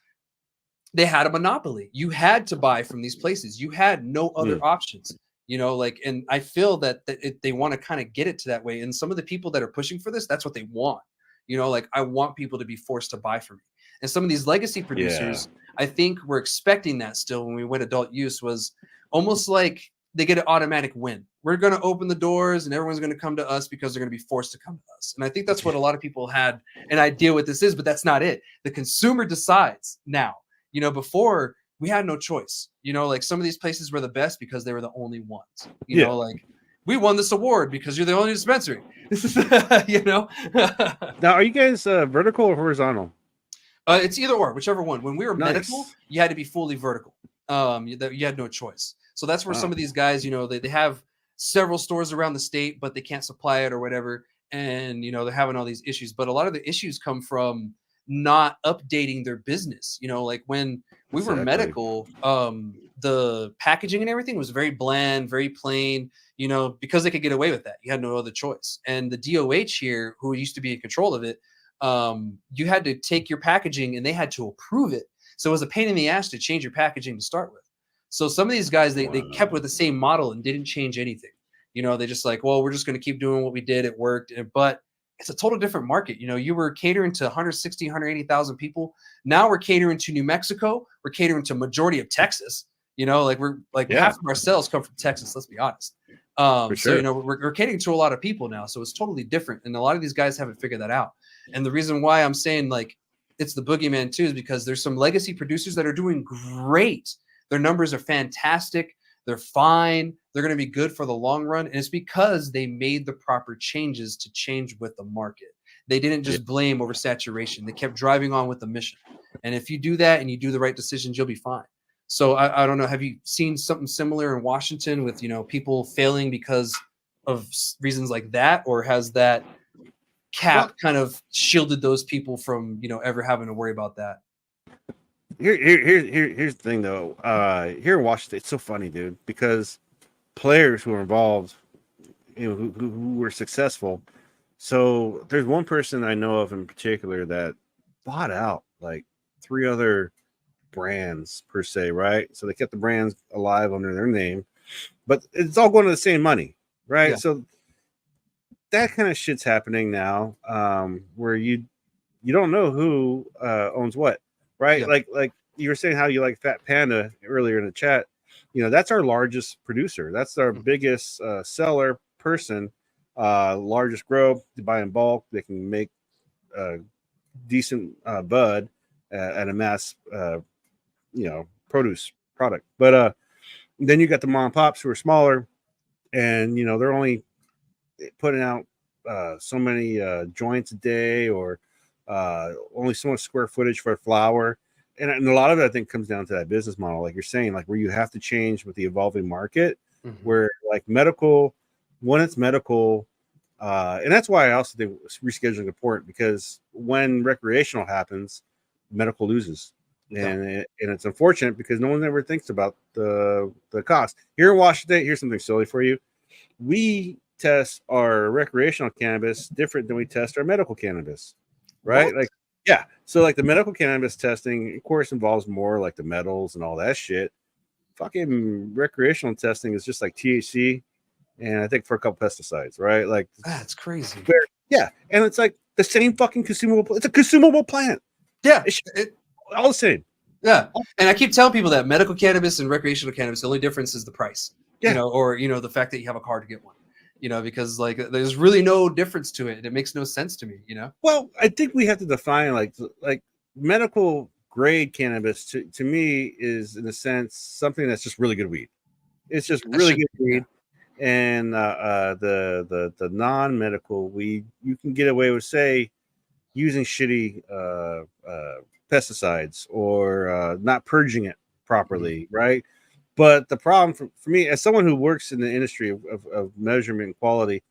they had a monopoly. You had to buy from these places. You had no other options. like, and I feel that they want to kind of get it to that way. And some of the people that are pushing for this, that's what they want. Like, I want people to be forced to buy from me. And some of these legacy producers, I think we're expecting that still when we went adult use, was almost like they get an automatic win. We're going to open the doors and everyone's going to come to us because they're going to be forced to come to us. And I think that's what a lot of people had an idea what this is, but that's not it. The consumer decides now. Before, we had no choice. Like, some of these places were the best because they were the only ones. Like, we won this award because you're the only dispensary. Now, are you guys vertical or horizontal? It's either or, whichever one. When we were medical, you had to be fully vertical. You had no choice. So that's where some of these guys, they have several stores around the state, but they can't supply it or whatever. And, they're having all these issues. But a lot of the issues come from not updating their business. Like, when we were medical, the packaging and everything was very bland, very plain, because they could get away with that. You had no other choice. And the DOH here, who used to be in control of it, you had to take your packaging and they had to approve it. So it was a pain in the ass to change your packaging to start with. So some of these guys, they kept with the same model and didn't change anything. They just like, well, we're just going to keep doing what we did. It worked. But it's a total different market. You were catering to 160, 180,000 people. Now we're catering to New Mexico. We're catering to majority of Texas. Like, we're like half of our sales come from Texas. Let's be honest. So, we're catering to a lot of people now. So it's totally different. And a lot of these guys haven't figured that out. And the reason why I'm saying, like, it's the boogeyman too, is because there's some legacy producers that are doing great. Their numbers are fantastic. They're fine. They're going to be good for the long run. And it's because they made the proper changes to change with the market. They didn't just blame oversaturation. They kept driving on with the mission. And if you do that and you do the right decisions, you'll be fine. So I don't know. Have you seen something similar in Washington with, people failing because of reasons like that? Or has that cap kind of shielded those people from, ever having to worry about that? Here's the thing, though. Here in Washington, it's so funny, dude, because players who are involved, who were successful. So there's one person I know of in particular that bought out like 3 other brands per se, right? So they kept the brands alive under their name, but it's all going to the same money, right? So that kind of shit's happening now, where you don't know who owns what, right? Like you were saying how you like Fat Panda earlier in the chat. That's our largest producer. That's our biggest seller person, largest grow. They buy in bulk. They can make decent bud at a mass, produce product. But then you got the mom and pops who are smaller, and they're only putting out so many joints a day, or only so much square footage for flower. And a lot of it, I think, comes down to that business model, like you're saying, like where you have to change with the evolving market, where like medical, when it's medical, and that's why I also think rescheduling is important, because when recreational happens, medical loses. And it's unfortunate because no one ever thinks about the cost. Here in Washington, here's something silly for you. We test our recreational cannabis different than we test our medical cannabis, right? What? Like, yeah. So like the medical cannabis testing, of course, involves more like the metals and all that shit. Fucking recreational testing is just like THC, and I think for a couple pesticides, right? Like, that's crazy. And it's like the same fucking consumable. It's a consumable plant. Yeah, all the same. Yeah, and I keep telling people that medical cannabis and recreational cannabis, the only difference is the price. Or the fact that you have a card to get one. Because like there's really no difference to it. It makes no sense to me. Well, I think we have to define like medical grade cannabis to me is in a sense something that's just really good weed. It's just really good weed. And the non-medical weed, you can get away with, say, using shitty pesticides or not purging it properly, right? But the problem for me, as someone who works in the industry of measurement and quality,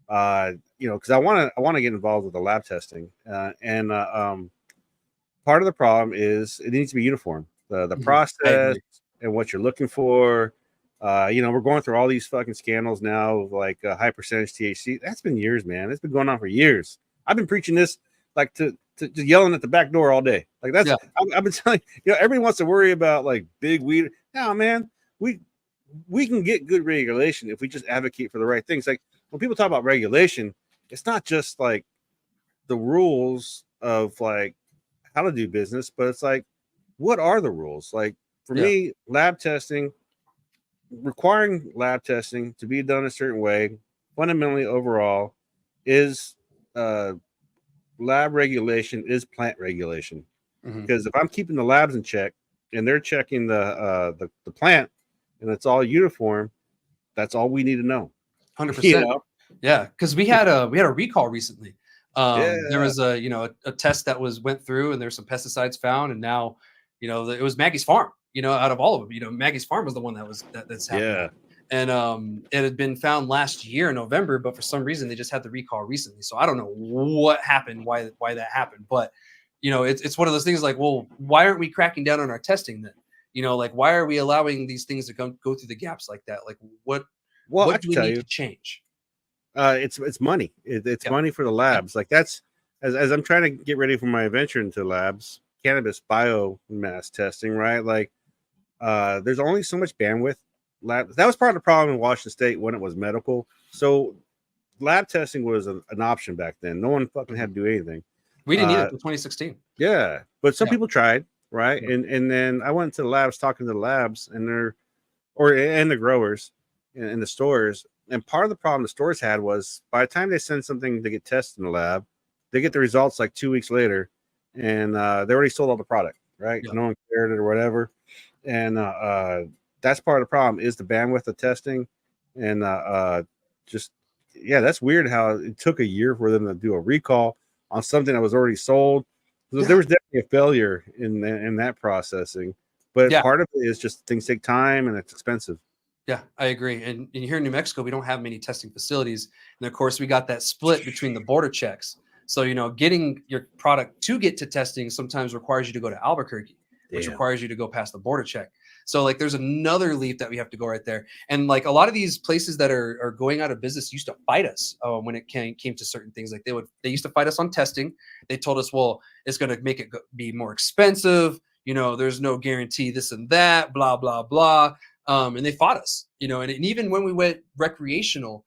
because I want to get involved with the lab testing, and part of the problem is it needs to be uniform. The process and what you're looking for. We're going through all these fucking scandals now of like high percentage THC. That's been years, man. It's been going on for years. I've been preaching this like to yelling at the back door all day. Like that's I've been telling everybody wants to worry about like big weed. No, man, we can get good regulation if we just advocate for the right things. Like when people talk about regulation, it's not just like the rules of like how to do business, but it's like, what are the rules? Like for me, lab testing, requiring lab testing to be done a certain way, fundamentally overall, is lab regulation is plant regulation. Because if I'm keeping the labs in check and they're checking the plant and it's all uniform, that's all we need to know. 100%. You know? Yeah, because we had a recall recently. There was Yeah. a test that went through, and there's some pesticides found, and now it was Maggie's farm. Out of all of them, Maggie's farm was the one that's happening. Yeah. And it had been found last year in November, but for some reason they just had the recall recently. So I don't know what happened, why that happened, but it's one of those things like, well, why aren't we cracking down on our testing then? Like, why are we allowing these things to go through the gaps like that? Like, what do we need to change? It's money. It's money for the labs. Like that's as I'm trying to get ready for my venture into labs, cannabis biomass testing, right? Like there's only so much bandwidth. That was part of the problem in Washington State when it was medical. So lab testing was an option back then. No one fucking had to do anything. We didn't need it until 2016. Yeah, but some people tried, right? And then I went to the labs, talking to the labs, and the growers in the stores. And part of the problem the stores had was by the time they send something to get tested in the lab, they get the results like 2 weeks later, and they already sold all the product, right? No one cared it or whatever. And that's part of the problem is the bandwidth of testing. And that's weird how it took a year for them to do a recall on something that was already sold. So there was definitely a failure in that processing. But part of it is just things take time and it's expensive. Yeah, I agree. And here in New Mexico, we don't have many testing facilities. And of course, we got that split between the border checks. So, getting your product to get to testing sometimes requires you to go to Albuquerque, which requires you to go past the border check. So like there's another leap that we have to go right there. And like a lot of these places that are going out of business used to fight us when it came to certain things. Like they used to fight us on testing. They told us, well, it's going to make it be more expensive. There's no guarantee this and that, blah, blah, blah. And they fought us, and even when we went recreational,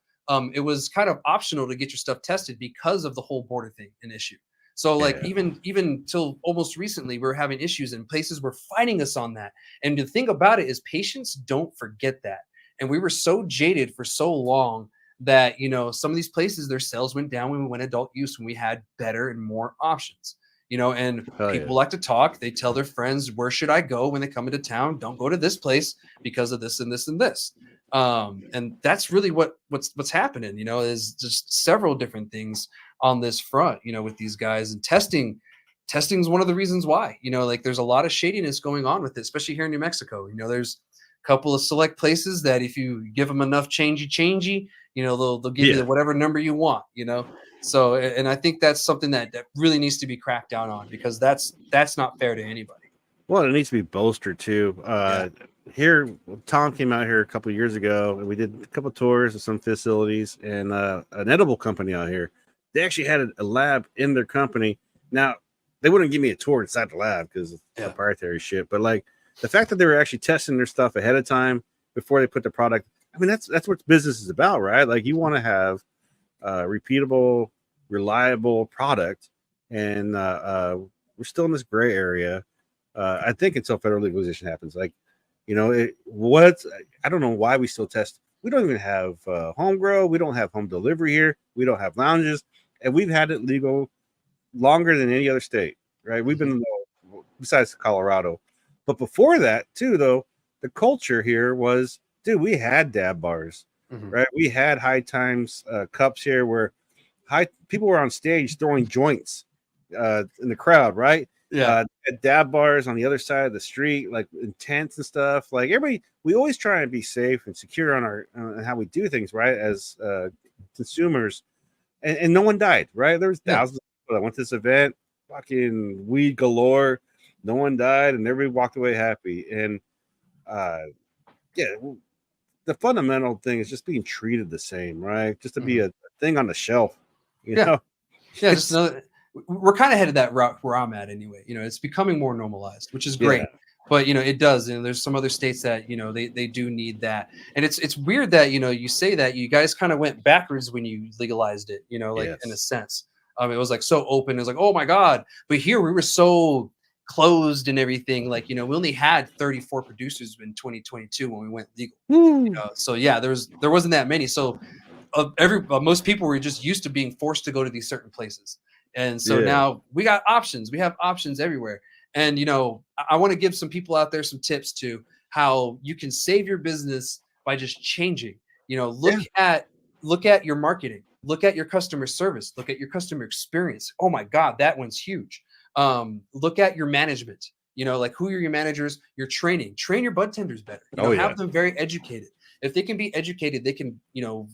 it was kind of optional to get your stuff tested because of the whole border thing an issue. So like even till almost recently, we were having issues and places were fighting us on that. And the thing about it is patients don't forget that. And we were so jaded for so long that, some of these places, their sales went down when we went adult use, when we had better and more options. And people like to talk. They tell their friends, where should I go when they come into town? Don't go to this place because of this and this and this. And that's really what's happening, is just several different things on this front, with these guys. And testing is one of the reasons why, like there's a lot of shadiness going on with it, especially here in New Mexico. There's a couple of select places that if you give them enough changey, they'll give you whatever number you want, So, and I think that's something that really needs to be cracked down on, because that's not fair to anybody. Well, it needs to be bolstered too. Here, Tom came out here a couple of years ago, and we did a couple of tours of some facilities, and an edible company out here, they actually had a lab in their company. Now, they wouldn't give me a tour inside the lab because it's proprietary shit, but like the fact that they were actually testing their stuff ahead of time before they put the product, I mean, that's what business is about, right? Like you want to have repeatable, reliable product, and we're still in this gray area. I think until federal legalization happens, like I don't know why we still test. We don't even have home grow. We don't have home delivery here. We don't have lounges, and we've had it legal longer than any other state, right? We've been besides Colorado, but before that too, though, the culture here was, dude, we had dab bars, right? We had high times cups here where people were on stage throwing joints in the crowd, right? At dab bars on the other side of the street, like in tents and stuff. Like everybody, we always try and be safe and secure on our how we do things, right? As consumers, and no one died, right? There was thousands of people that went to this event, fucking weed galore. No one died, and everybody walked away happy. And the fundamental thing is just being treated the same, right? Just to be a thing on the shelf, you know? Yeah, just another. We're kind of headed that route where I'm at anyway. It's becoming more normalized, which is great. But it does, and there's some other states that they do need that. And it's weird that you say that you guys kind of went backwards when you legalized it, like in a Yes. sense. It was like so open. It was like, oh my god. But here we were so closed and everything. Like we only had 34 producers in 2022 when we went legal. Woo. So yeah, there wasn't that many. So most people were just used to being forced to go to these certain places. And so Yeah. now we got options. We have options everywhere. And I want to give some people out there some tips to how you can save your business by just changing. Look at your marketing, look at your customer service, look at your customer experience. Oh my God, that one's huge. Look at your management. Like who are your managers? Your training. Train your bud tenders better. Have them very educated. If they can be educated, they can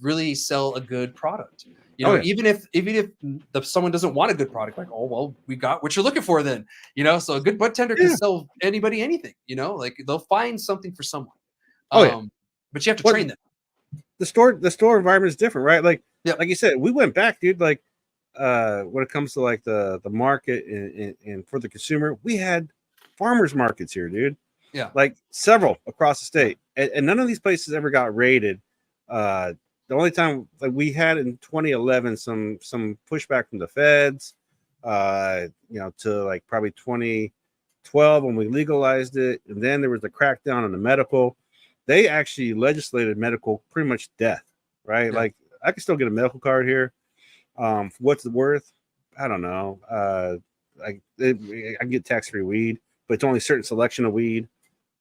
really sell a good product. Even if someone doesn't want a good product, like, oh well, we got what you're looking for then. So a good bud tender can sell anybody anything. Like they'll find something for someone. But you have to train them. The store environment is different, right? Like like you said, we went back, dude. Like when it comes to like the market and for the consumer, we had farmers markets here, dude. Yeah, like several across the state, and none of these places ever got raided. The only time like we had in 2011 some pushback from the feds, to like probably 2012 when we legalized it, and then there was a crackdown on the medical. They actually legislated medical pretty much death, right? Yeah. Like I can still get a medical card here. What's it worth? I don't know. I can get tax-free weed, but it's only a certain selection of weed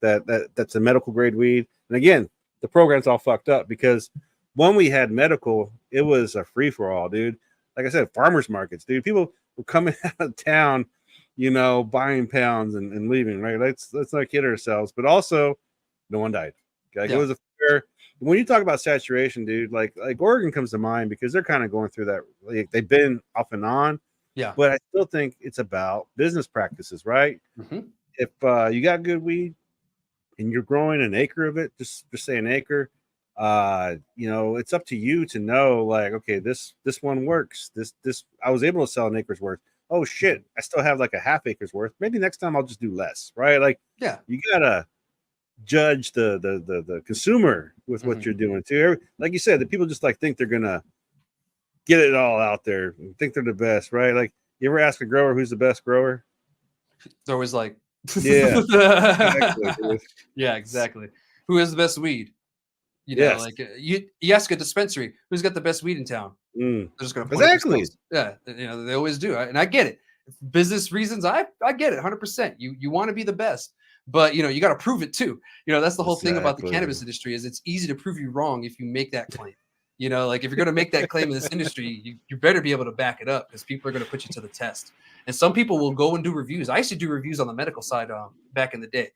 that's a medical grade weed. And again, the program's all fucked up because when we had medical, it was a free for all, dude. Like I said, farmers markets, dude. People were coming out of town, buying pounds and leaving, right? Let's not kid ourselves. But also, no one died. Like, It was a fair. When you talk about saturation, dude, like Oregon comes to mind because they're kind of going through that. Like, they've been off and on. Yeah. But I still think it's about business practices, right? Mm-hmm. If you got good weed and you're growing an acre of it, just say an acre, it's up to you to know, like, okay, this one works. This I was able to sell an acre's worth. Oh shit, I still have like a half acre's worth. Maybe next time I'll just do less, right? Like, you gotta judge the consumer with what you're doing too. Like you said, the people just like think they're gonna get it all out there and think they're the best, right? Like, you ever ask a grower who's the best grower? They're always like, yeah, exactly. Yeah, exactly. Who has the best weed? Like you ask a dispensary who's got the best weed in town. They're just gonna point exactly. Yeah, they always do, and I get it. Business reasons, I get it 100%. You want to be the best, but you got to prove it too. That's the whole thing about the cannabis industry is it's easy to prove you wrong if you make that claim. Like if you're going to make that claim in this industry, you better be able to back it up because people are going to put you to the test. And some people will go and do reviews. I used to do reviews on the medical side back in the day.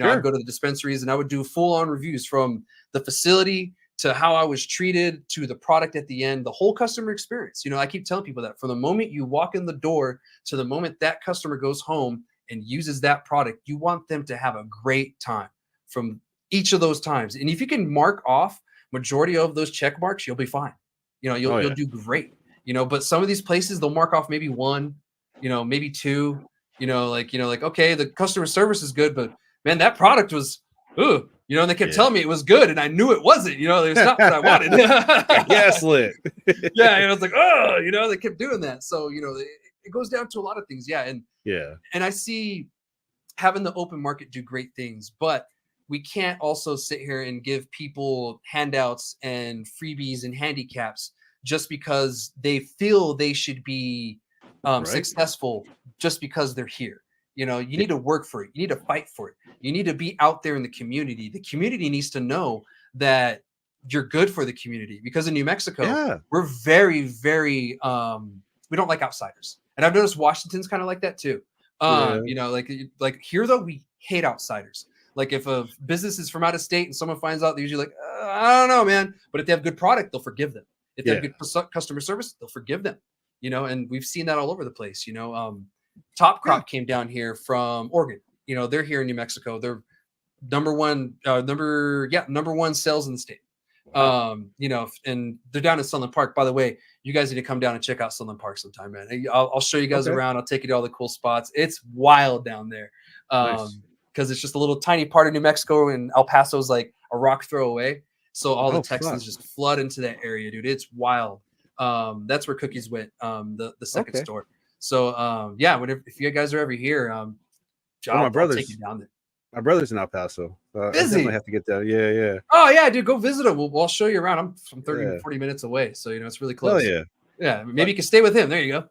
I'd go to the dispensaries and I would do full-on reviews from the facility to how I was treated to the product at the end, the whole customer experience. I keep telling people that from the moment you walk in the door to the moment that customer goes home and uses that product, you want them to have a great time from each of those times. And if you can mark off majority of those check marks, you'll be fine. You'll do great. But some of these places they'll mark off maybe one, maybe two, like okay, the customer service is good, but man, that product was and they kept telling me it was good and I knew it wasn't, it's not what I wanted. Gaslit. Yeah, I was like, they kept doing that. So, it goes down to a lot of things. Yeah. And I see having the open market do great things, but we can't also sit here and give people handouts and freebies and handicaps just because they feel they should be successful just because they're here. You need to work for it. You need to fight for it. You need to be out there in the community. The community needs to know that you're good for the community because in New Mexico, we're very, very, we don't like outsiders. And I've noticed Washington's kind of like that too. Like here though, we hate outsiders. Like if a business is from out of state and someone finds out, they're usually like, I don't know, man. But if they have good product, they'll forgive them. If they have good customer service, they'll forgive them. And we've seen that all over the place. Top Crop came down here from Oregon. They're here in New Mexico. They're number one sales in the state. And they're down in Sunland Park. By the way, you guys need to come down and check out Sunland Park sometime, man. I'll show you guys around. I'll take you to all the cool spots. It's wild down there. Nice. because it's just a little tiny part of New Mexico, and El Paso's like a rock throw away. So all the Texans just flood into that area, dude. It's wild. That's where Cookies went, the second store. So yeah, if you guys are ever here, my brother's I'll take you down there. My brother's in El Paso. I definitely have to get there. Yeah. Oh yeah, dude, go visit him. I'll show you around. I'm 30, 40 minutes away, so it's really close. Oh yeah. Yeah, maybe you can stay with him. There you go.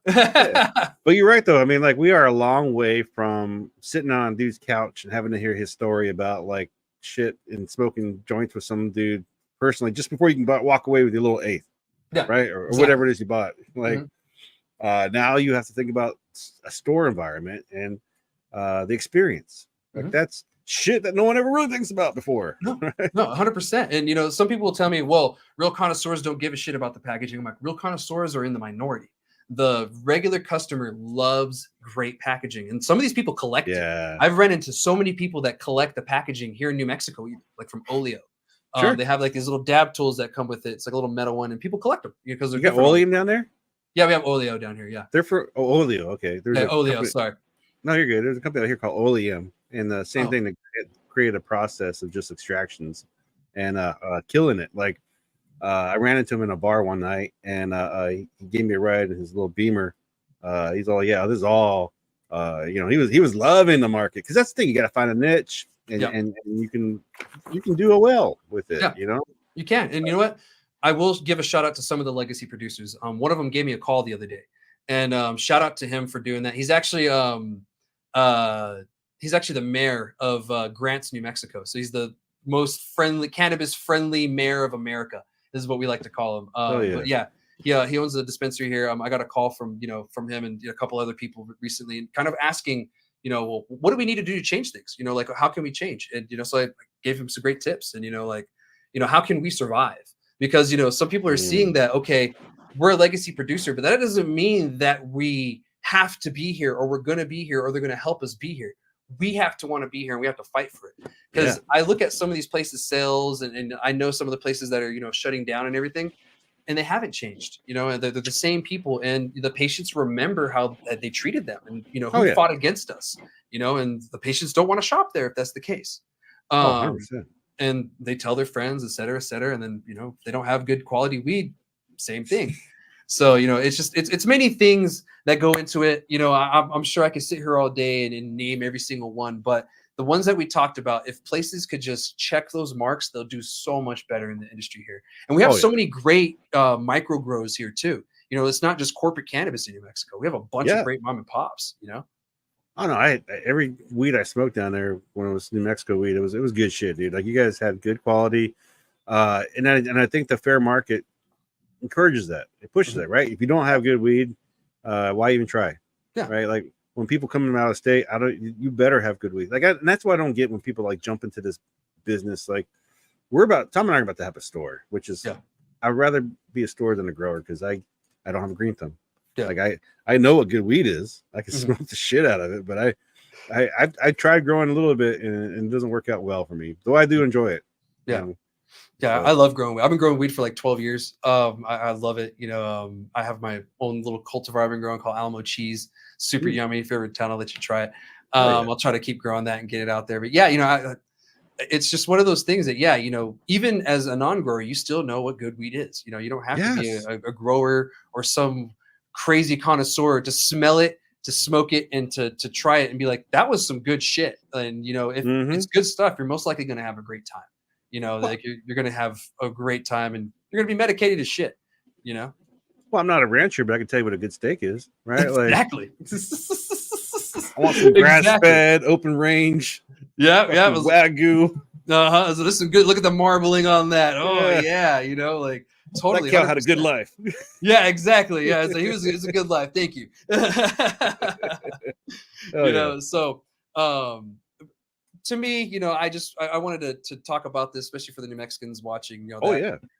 But you're right though. I mean, like we are a long way from sitting on a dude's couch and having to hear his story about like shit and smoking joints with some dude personally just before you can walk away with your little eighth. Yeah. Right. Or whatever it is you bought. Like now you have to think about a store environment and the experience. Like that's shit that no one ever really thinks about before. No, 100%. And some people will tell me, well, real connoisseurs don't give a shit about the packaging. I'm like, real connoisseurs are in the minority. The regular customer loves great packaging, and some of these people collect it. I've run into so many people that collect the packaging here in New Mexico, like from Oleo. They have like these little dab tools that come with it. It's like a little metal one, and people collect them because they're. You got Oleum down there? Yeah, we have Oleo down here. Yeah, they're for Oleo. Okay, there's Oleo. Company, sorry. No, you're good. There's a company out here called Oleum, and the same thing to create a process of just extractions and killing it. Like I ran into him in a bar one night, and he gave me a ride in his little Beamer. He's all, yeah, this is all. He was loving the market because that's the thing. You got to find a niche, and you can do it well with it. Yeah. You can. And you know what? I will give a shout out to some of the legacy producers. One of them gave me a call the other day, and shout out to him for doing that. He's actually the mayor of Grants, New Mexico. So he's the most cannabis-friendly mayor of America. This is what we like to call him. But yeah, he owns a dispensary here. I got a call from him and a couple other people recently, and kind of asking, well, what do we need to do to change things? Like how can we change? And so I gave him some great tips, and how can we survive? Because some people are seeing that, okay, we're a legacy producer, but that doesn't mean that we have to be here, or we're going to be here, or they're going to help us be here. We have to want to be here, and we have to fight for it. Because I look at some of these places' sales, and I know some of the places that are shutting down and everything, and they haven't changed. And they're the same people, and the patients remember how they treated them, and who fought against us. And the patients don't want to shop there if that's the case. 100%. And they tell their friends, et cetera, and then they don't have good quality weed. Same thing. So, it's many things that go into it. I'm sure I could sit here all day and name every single one, but the ones that we talked about, if places could just check those marks, they'll do so much better in the industry here. And we have so many great micro grows here too. It's not just corporate cannabis in New Mexico. We have a bunch of great mom and pops, Oh no, every weed I smoked down there when it was New Mexico weed, it was good shit, dude. Like you guys had good quality. And I think the fair market encourages that. It pushes that, right? If you don't have good weed, why even try? Yeah. Right. Like when people come out of state, you better have good weed. And that's why I don't get when people like jump into this business. Like Tom and I are about to have a store, which is I'd rather be a store than a grower because I don't have a green thumb. Yeah. Like I know what good weed is. I can smoke the shit out of it, but I tried growing a little bit and it doesn't work out well for me. Though I do enjoy it. Yeah. Yeah, I love growing weed. I've been growing weed for like 12 years. I love it. I have my own little cultivar I've been growing called Alamo Cheese. Super yummy. If you're ever in town, I'll let you try it. I'll try to keep growing that and get it out there. But yeah, it's just one of those things that, even as a non-grower, you still know what good weed is. You don't have to be a grower or some crazy connoisseur to smell it, to smoke it, and to try it and be like, that was some good shit. And, if it's good stuff, you're most likely going to have a great time. Like you're going to have a great time, and you're going to be medicated as shit, Well, I'm not a rancher, but I can tell you what a good steak is, right? Exactly. I want some grass-fed, open range. Yeah. Wagyu. So this is good. Look at the marbling on that. Oh yeah. Like totally. That cow had a good life. Yeah, exactly. Yeah. So it's a good life. Thank you. So, to me, I wanted to talk about this, especially for the New Mexicans watching.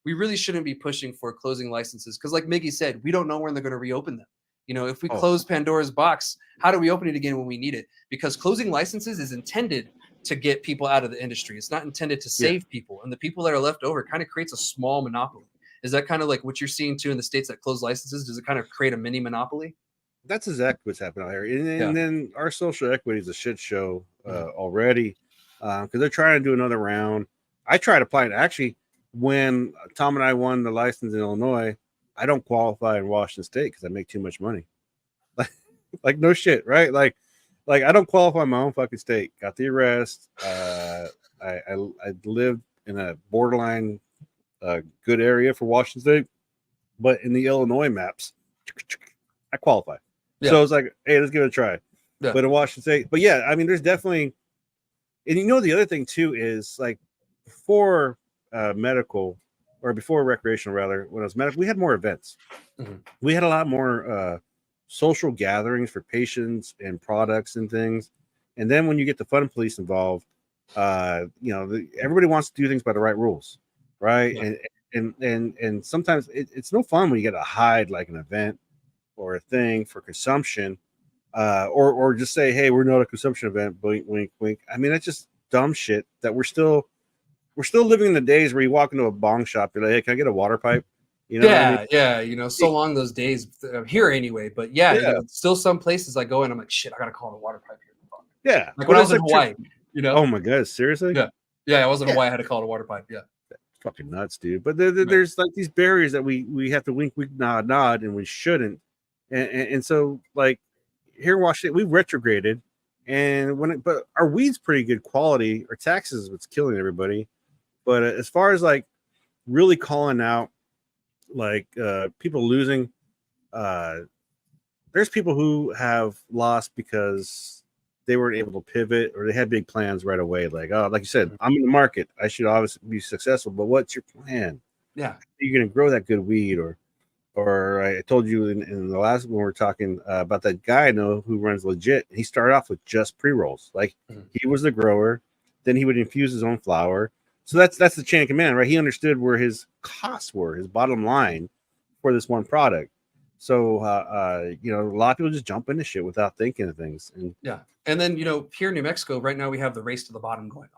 We really shouldn't be pushing for closing licenses because, like Miggy said, we don't know when they're going to reopen them. If we close Pandora's box, how do we open it again when we need it? Because closing licenses is intended to get people out of the industry. It's not intended to save people, and the people that are left over kind of creates a small monopoly. Is that kind of like what you're seeing too in the states that close licenses? Does it kind of create a mini monopoly? That's exactly what's happening out here. And then our social equity is a shit show already. because they're trying to do another round. I tried applying. Actually, when Tom and I won the license in Illinois, I don't qualify in Washington State because I make too much money. Like no shit, right? Like I don't qualify in my own fucking state. Got the arrest. I lived in a borderline good area for Washington State, but in the Illinois maps, I qualify. Yeah. So it's like, hey, let's give it a try. Yeah. But in Washington State, but yeah, I mean, there's definitely, and you know, the other thing too is like before medical or before recreational, rather, when I was medical, we had more events. Mm-hmm. We had a lot more social gatherings for patients and products and things. And then when you get the fun police involved, you know, everybody wants to do things by the right rules, right? Yeah. And sometimes it's no fun when you get to hide like an event or a thing for consumption, or just say, hey, we're not a consumption event, wink, wink, wink. I mean, that's just dumb shit that we're still living in the days where you walk into a bong shop, you're like, hey, can I get a water pipe? You know, yeah, what I mean? yeah, you know, so long those days here anyway. But yeah, Yeah. You know, still some places I go and I'm like, shit, I gotta call the water pipe here. Yeah, like when I was in Hawaii, you know. Oh my god, seriously? Yeah, I was in Hawaii. I had to call it a water pipe. Yeah, fucking nuts, dude. But there's like these barriers that we have to wink, wink, nod, nod, and we shouldn't. And so like here in Washington, we retrograded, and but our weed's pretty good quality. Our taxes is what's killing everybody. But as far as like really calling out like people losing, there's people who have lost because they weren't able to pivot or they had big plans right away. Like, oh, like you said, I'm in the market. I should obviously be successful, but what's your plan? Yeah. You're going to grow that good weed or I told you in the last when we were talking about that guy I know who runs Legit. He started off with just pre-rolls. Like he was the grower. Then he would infuse his own flower. So that's the chain of command, right? He understood where his costs were, his bottom line for this one product. So, you know, a lot of people just jump into shit without thinking of things. And yeah. And then, you know, here in New Mexico right now, we have the race to the bottom going on.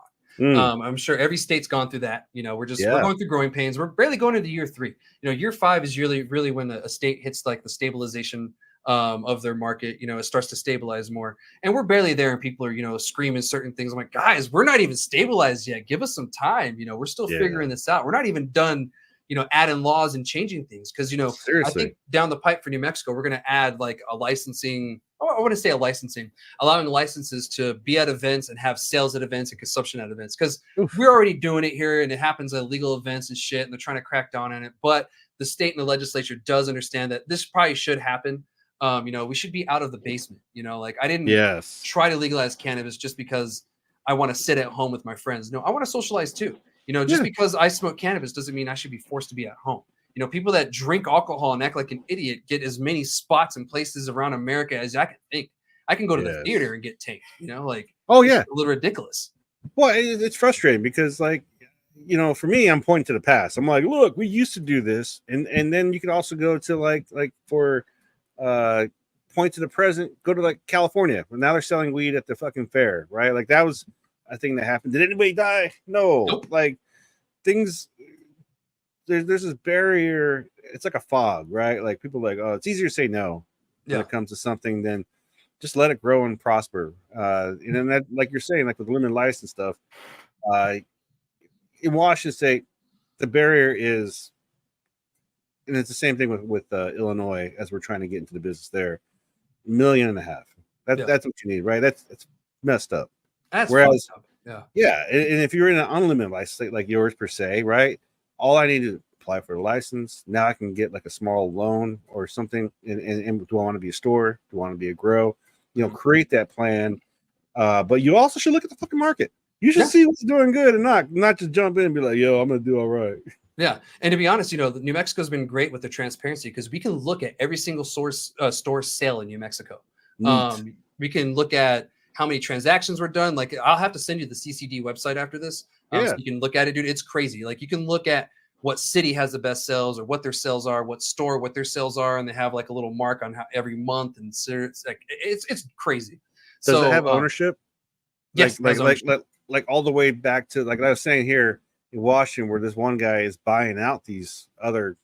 I'm sure every state's gone through that. You know, we're going through growing pains. We're barely going into year 3. You know, year 5 is really when a state hits like the stabilization of their market. You know, it starts to stabilize more. And we're barely there. And people are, you know, screaming certain things. I'm like, guys, we're not even stabilized yet. Give us some time. You know, we're still figuring this out. We're not even done, you know, adding laws and changing things. Because, you know, seriously. I think down the pipe for New Mexico, we're going to add like a licensing. I want to say allowing licenses to be at events and have sales at events and consumption at events. Because we're already doing it here and it happens at illegal events and shit. And they're trying to crack down on it. But the state and the legislature does understand that this probably should happen. You know, we should be out of the basement. You know, like I didn't try to legalize cannabis just because I want to sit at home with my friends. No, I want to socialize too. You know, just because I smoke cannabis doesn't mean I should be forced to be at home. You know, people that drink alcohol and act like an idiot get as many spots and places around America as I can think. I can go to the theater and get tanked, you know, like, oh yeah, it's a little ridiculous. Well, it's frustrating because like, you know, for me, I'm pointing to the past. I'm like, look, we used to do this. And then you could also go to like for point to the present, go to like California. Well, now they're selling weed at the fucking fair, right? Like that was a thing that happened. Did anybody die? No. Nope. Like things, there's this barrier. It's like a fog, right? Like people are like, oh, it's easier to say no when it comes to something than just let it grow and prosper. And then that, like you're saying, like with limited license stuff, in Washington State, the barrier is, and it's the same thing with Illinois as we're trying to get into the business there. $1.5 million. That's what you need, right? That's messed up. That's whereas, up. And if you're in an unlimited license like yours per se, right? All I need to apply for a license. Now I can get like a small loan or something. And do I want to be a store? Do I want to be a grow? You know, create that plan. But you also should look at the fucking market. You should see what's doing good and not just jump in and be like, yo, I'm gonna do all right. Yeah, and to be honest, you know, New Mexico's been great with the transparency because we can look at every single store sale in New Mexico. We can look at how many transactions were done. Like, I'll have to send you the CCD website after this, so you can look at it, dude. It's crazy. Like, you can look at what city has the best sales or what their sales are, what store, what their sales are, and they have like a little mark on how every month, and it's like it's crazy. Does it have ownership? Yes, like all the way back to like I was saying here in Washington, where this one guy is buying out these other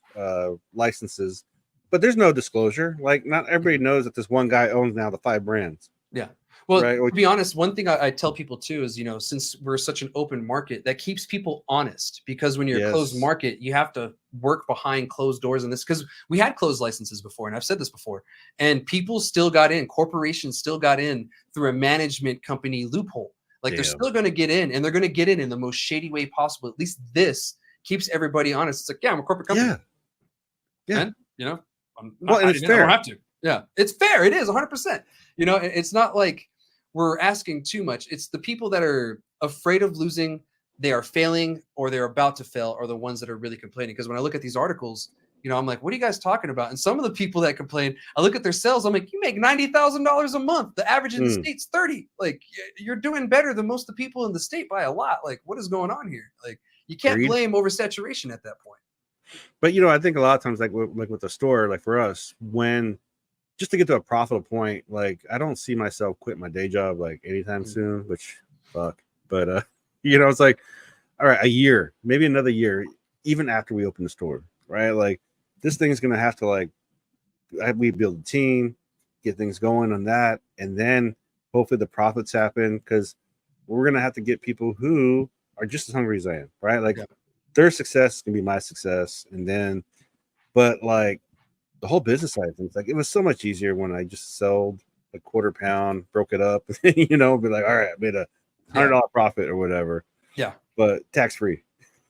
licenses, but there's no disclosure. Like, not everybody knows that this one guy owns now the 5 brands. Yeah. Well, right? to be honest, one thing I tell people too is, since we're such an open market, that keeps people honest, because when you're a closed Yes. market, you have to work behind closed doors in this, because we had closed licenses before, and I've said this before, and people still got in, corporations still got in through a management company loophole. Like they're Damn. still going to get in, and they're going to get in the most shady way possible. At least this keeps everybody honest. It's like, yeah, I'm a corporate company. Yeah. Yeah. And, I'm not Well, and it's hiding it. I don't fair. have to. Yeah, it's fair. It is 100%. It's not like we're asking too much. It's the people that are afraid of losing, they are failing, or they're about to fail, are the ones that are really complaining. Because when I look at these articles, I'm like, what are you guys talking about? And some of the people that complain, I look at their sales, I'm like, you make $90,000 a month. The average in the state's 30. Like, you're doing better than most of the people in the state by a lot. Like, what is going on here? Like, you can't blame oversaturation at that point. But I think a lot of times, like with the store, like for us, when just to get to a profitable point, like I don't see myself quit my day job like anytime soon, which fuck. But it's like, all right, a year, maybe another year, even after we open the store, right? Like this thing's gonna have to we build a team, get things going on that, and then hopefully the profits happen, because we're gonna have to get people who are just as hungry as I am, right? Like their success can be my success, and then, but like the whole business side of things, like it was so much easier when I just sold a quarter pound, broke it up, be like, all right, I made a $100 profit or whatever. Yeah, but tax free.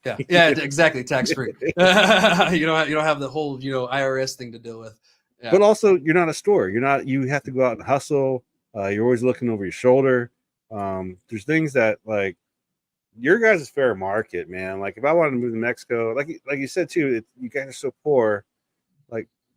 Yeah, exactly, tax free. you don't have the whole IRS thing to deal with. Yeah. But also, you're not a store. You have to go out and hustle. You're always looking over your shoulder. There's things that like your guys' fair market, man. Like if I wanted to move to Mexico, like you said too, you guys are so poor.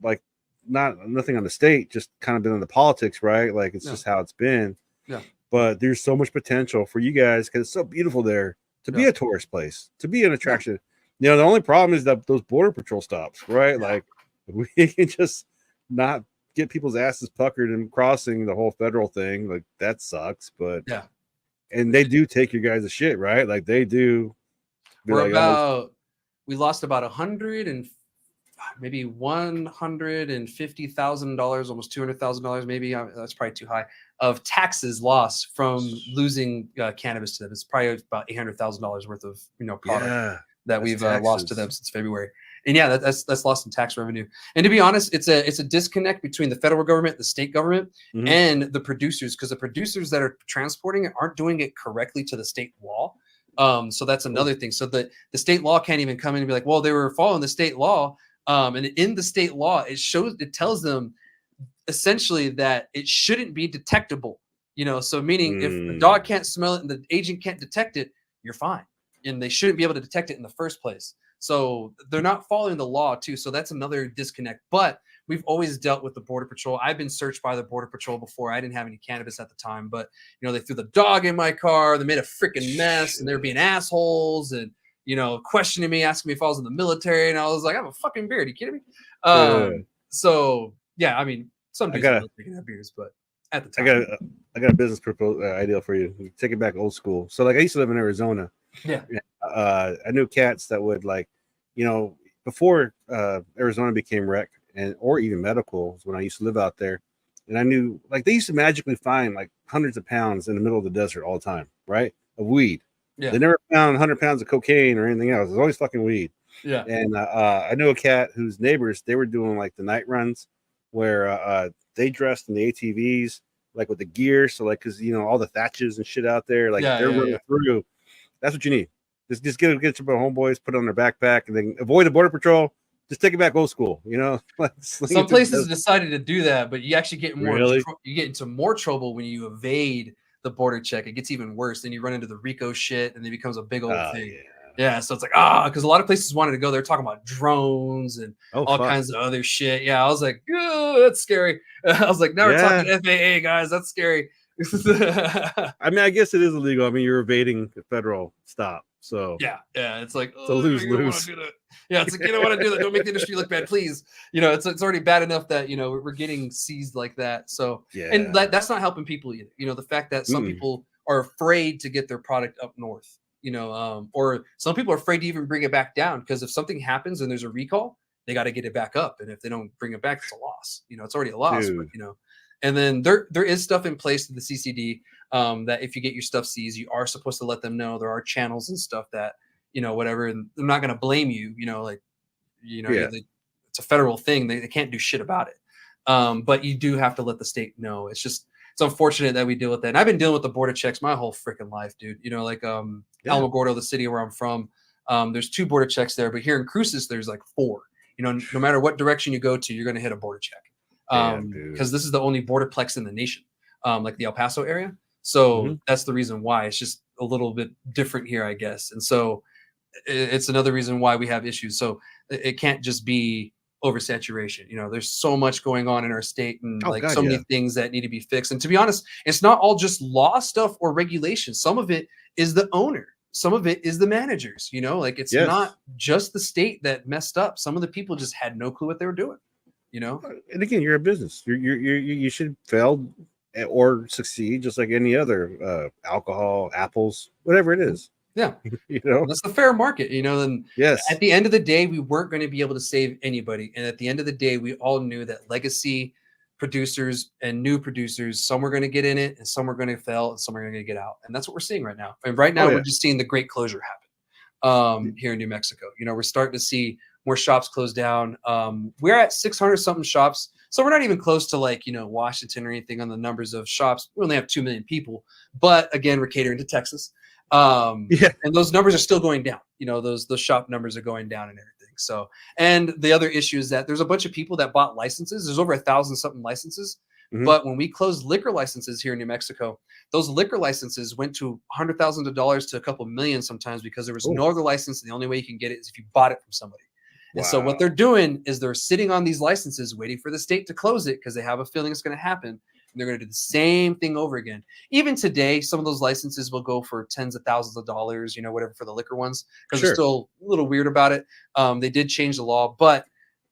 Like nothing on the state, just kind of been in the politics, right? Like it's just how it's been. Yeah. But there's so much potential for you guys because it's so beautiful there to be a tourist place, to be an attraction. The only problem is that those border patrol stops, right? Like we can just not get people's asses puckered and crossing the whole federal thing. Like that sucks, but and they do take your guys' shit, right? Like they do. We lost about maybe $150,000, almost $200,000, maybe that's probably too high, of taxes lost from losing cannabis to them. It's probably about $800,000 worth of product that we've lost to them since February. And that's lost in tax revenue. And to be honest, it's a disconnect between the federal government, the state government, and the producers, because the producers that are transporting it aren't doing it correctly to the state law. So that's another thing. So the state law can't even come in and be like, well, they were following the state law. And in the state law, it tells them essentially that it shouldn't be detectable. So meaning if the dog can't smell it and the agent can't detect it, you're fine. And they shouldn't be able to detect it in the first place. So they're not following the law too. So that's another disconnect. But we've always dealt with the Border Patrol. I've been searched by the Border Patrol before. I didn't have any cannabis at the time, but they threw the dog in my car. They made a freaking mess, and they were being assholes and questioning me, asking me if I was in the military, and I was like, I have a fucking beard. Are you kidding me? So yeah, I mean, some people can have beards, but at the time, I got a business idea for you. Take it back old school. So like I used to live in Arizona. Yeah. I knew cats that would before Arizona became rec or even medical when I used to live out there. And I knew they used to magically find like hundreds of pounds in the middle of the desert all the time, right? Of weed. Yeah. They never found 100 pounds of cocaine or anything else. It was always fucking weed. Yeah. And I knew a cat whose neighbors, they were doing like the night runs where they dressed in the ATVs, like with the gear. So because all the thatches and shit out there, they're running through. That's what you need. Just get your homeboys, put it on their backpack, and then avoid the Border Patrol. Just take it back old school, Some places decided to do that, but you actually get you get into more trouble when you evade the border check. It gets even worse. Then you run into the RICO shit, and it becomes a big old thing. Yeah, so it's like because a lot of places wanted to go. They're talking about drones and all kinds of other shit. Yeah, I was like, oh, that's scary. I was like, now we're talking FAA, guys. That's scary. I mean, I guess it is illegal. I mean, you're evading the federal stop. So yeah, it's like it's a lose-lose. Yeah, it's like you don't want to do that. Don't make the industry look bad, please. It's already bad enough that we're getting seized like that. So and that's not helping people either. The fact that some people are afraid to get their product up north. Or some people are afraid to even bring it back down because if something happens and there's a recall, they got to get it back up, and if they don't bring it back, it's a loss. It's already a loss. But, And then there is stuff in place to the CCD that if you get your stuff seized, you are supposed to let them know. There are channels and stuff that, whatever, and they're not going to blame you, it's a federal thing. They can't do shit about it. But you do have to let the state know. It's unfortunate that we deal with that. And I've been dealing with the border checks my whole freaking life, dude. Alamogordo, the city where I'm from, there's 2 border checks there, but here in Cruces, there's like 4. No matter what direction you go to, you're going to hit a border check. Because this is the only borderplex in the nation, like the El Paso area. So that's the reason why it's just a little bit different here, I guess. And so it's another reason why we have issues. So it can't just be oversaturation. There's so much going on in our state and many things that need to be fixed. And to be honest, it's not all just law stuff or regulation. Some of it is the owner. Some of it is the managers, it's not just the state that messed up. Some of the people just had no clue what they were doing, And again, you're a business. You should fail or succeed just like any other alcohol, apples, whatever it is. Yeah. That's the fair market, and at the end of the day, we weren't going to be able to save anybody. And at the end of the day, we all knew that legacy producers and new producers, some were going to get in it and some were going to fail and some are going to get out. And that's what we're seeing right now. And right now we're just seeing the great closure happen here in New Mexico. We're starting to see more shops close down. We're at 600 something shops. So we're not even close to Washington or anything on the numbers of shops. We only have 2 million people, but again, we're catering to Texas. And those numbers are still going down. Those shop numbers are going down and everything. So, and the other issue is that there's a bunch of people that bought licenses. There's over 1,000 something licenses. But when we closed liquor licenses here in New Mexico, those liquor licenses went to $100,000 to a couple million sometimes because there was no other license. And the only way you can get it is if you bought it from somebody. And so what they're doing is they're sitting on these licenses waiting for the state to close it because they have a feeling it's going to happen. And they're going to do the same thing over again. Even today, some of those licenses will go for tens of thousands of dollars, whatever, for the liquor ones, because they're still a little weird about it. They did change the law, but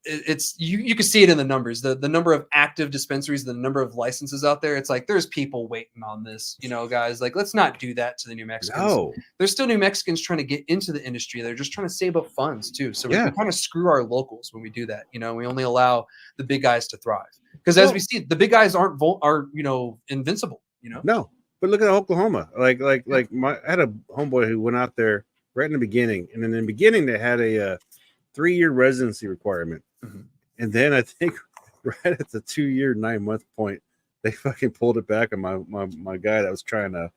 it's you can see it in the numbers, the number of active dispensaries, the number of licenses out there. It's like there's people waiting on this, guys. Like, let's not do that to the New Mexicans. No. There's still New Mexicans trying to get into the industry. They're just trying to save up funds too. So we kind of screw our locals when we do that. We only allow the big guys to thrive. Because as we see, the big guys aren't invincible. No, but look at Oklahoma. I had a homeboy who went out there right in the beginning, and in the beginning they had a 3-year residency requirement, and then I think right at the 2-year 9-month point, they fucking pulled it back on my guy that was trying to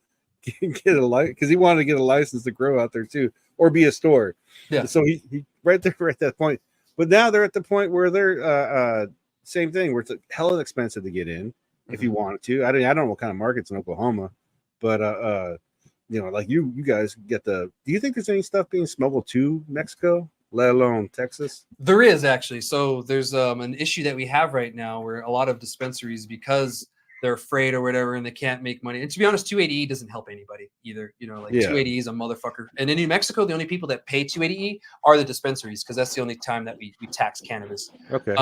get a license because he wanted to get a license to grow out there too, or be a store. Yeah. So he right there at that point, but now they're at the point where they're same thing where it's hella expensive to get in if you wanted to. I don't know what kind of markets in Oklahoma, but like you guys get do you think there's any stuff being smuggled to Mexico, let alone Texas? There is actually. So there's an issue that we have right now where a lot of dispensaries, because they're afraid or whatever and they can't make money. And to be honest, 280E doesn't help anybody either. 280E is a motherfucker. And in New Mexico, the only people that pay 280E are the dispensaries because that's the only time that we tax cannabis. Okay.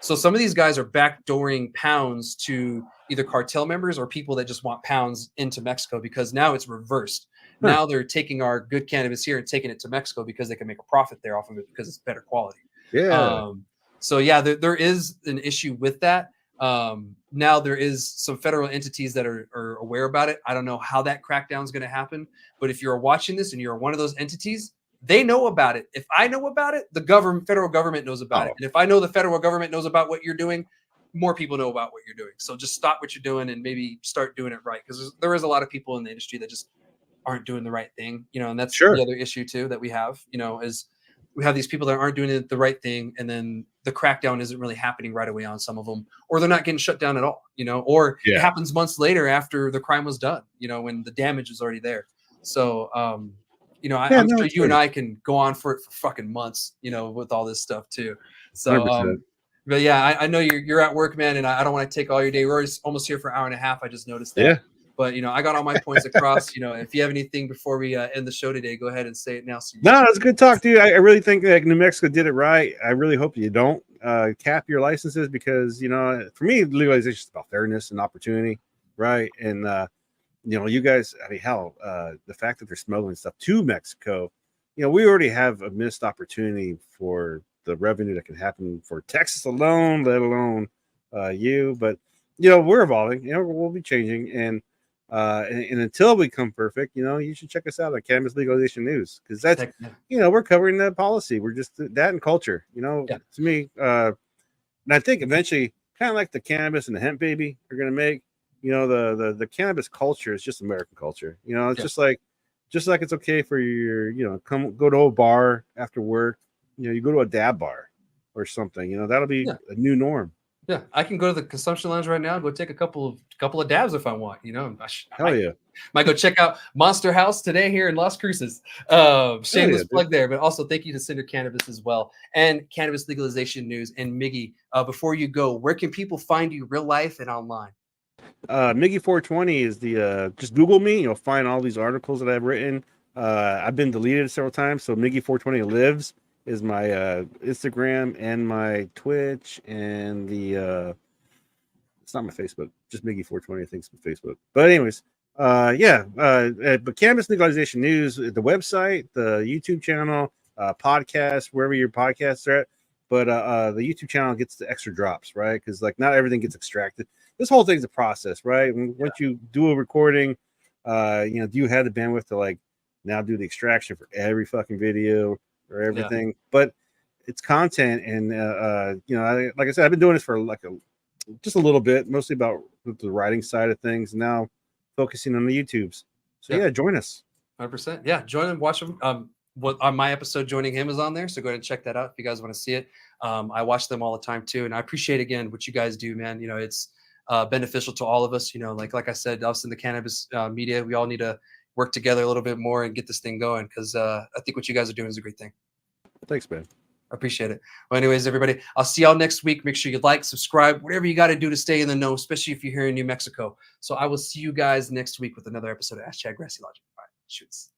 So some of these guys are backdooring pounds to either cartel members or people that just want pounds into Mexico because now it's reversed. Now they're taking our good cannabis here and taking it to Mexico because they can make a profit there off of it because it's better quality. Yeah. There is an issue with that. Now there is some federal entities that are aware about it. I don't know how that crackdown is going to happen, but if you're watching this and you're one of those entities, they know about it. If I know about it, the federal government knows about it. And if I know the federal government knows about what you're doing, more people know about what you're doing. So just stop what you're doing and maybe start doing it right. Because there is a lot of people in the industry that just aren't doing the right thing, and that's the other issue too that we have, is we have these people that aren't doing the right thing. And then the crackdown isn't really happening right away on some of them, or they're not getting shut down at all, or it happens months later after the crime was done, when the damage was already there. So, I'm sure you and I can go on for fucking months, with all this stuff too. So, but yeah, I know you're at work, man, and I don't want to take all your day. We're almost here for an hour and a half. I just noticed that. Yeah. But I got all my points across. If you have anything before we end the show today, go ahead and say it now. No, it's a good talk, dude. I really think that New Mexico did it right. I really hope you don't cap your licenses because for me, legalization is about fairness and opportunity, right? And you guys, hell, the fact that they're smuggling stuff to Mexico, we already have a missed opportunity for the revenue that can happen for Texas alone, let alone you. But we're evolving. We'll be changing, and until we come perfect, you should check us out on Cannabis Legalization News, because that's we're covering the policy. We're just that and culture. To me, and I think eventually, kind of like the cannabis and the hemp baby are going to make. The cannabis culture is just American culture. It's just like it's okay for your go to a bar after work. You go to a dab bar or something. That'll be a new norm. Yeah, I can go to the consumption lounge right now and go take a couple of dabs if I want. Hell yeah. Might go check out Monster House today here in Las Cruces. Shameless plug there, but also thank you to Cinder Cannabis as well, and Cannabis Legalization News. And Miggy, before you go, where can people find you real life and online? Miggy 420 is the just Google me. You'll find all these articles that I've written. I've been deleted several times, so Miggy 420 lives is my Instagram and my Twitch, and it's not my Facebook, just Miggy 420. I think it's my Facebook. But anyways, but Cannabis Legalization News, the website, the YouTube channel, podcast, wherever your podcasts are at. But the YouTube channel gets the extra drops, right? Because not everything gets extracted. This whole thing's a process, right? Once you do a recording, do you have the bandwidth to now do the extraction for every fucking video or everything? But it's content, and like I said, I've been doing this for just a little bit, mostly about the writing side of things. Now focusing on the YouTubes. So join us. 100%. Yeah, join and watch them. What on my episode, joining him is on there, so go ahead and check that out if you guys want to see it. I watch them all the time too, and I appreciate again what you guys do, man. It's beneficial to all of us. Like I said, us in the cannabis media, we all need to work together a little bit more and get this thing going, because I think what you guys are doing is a great thing. Thanks, man. I appreciate it. Well, anyways, everybody, I'll see y'all next week. Make sure you like, subscribe, whatever you got to do to stay in the know, especially if you're here in New Mexico. So I will see you guys next week with another episode of #Grassy Logic. All right, shoots.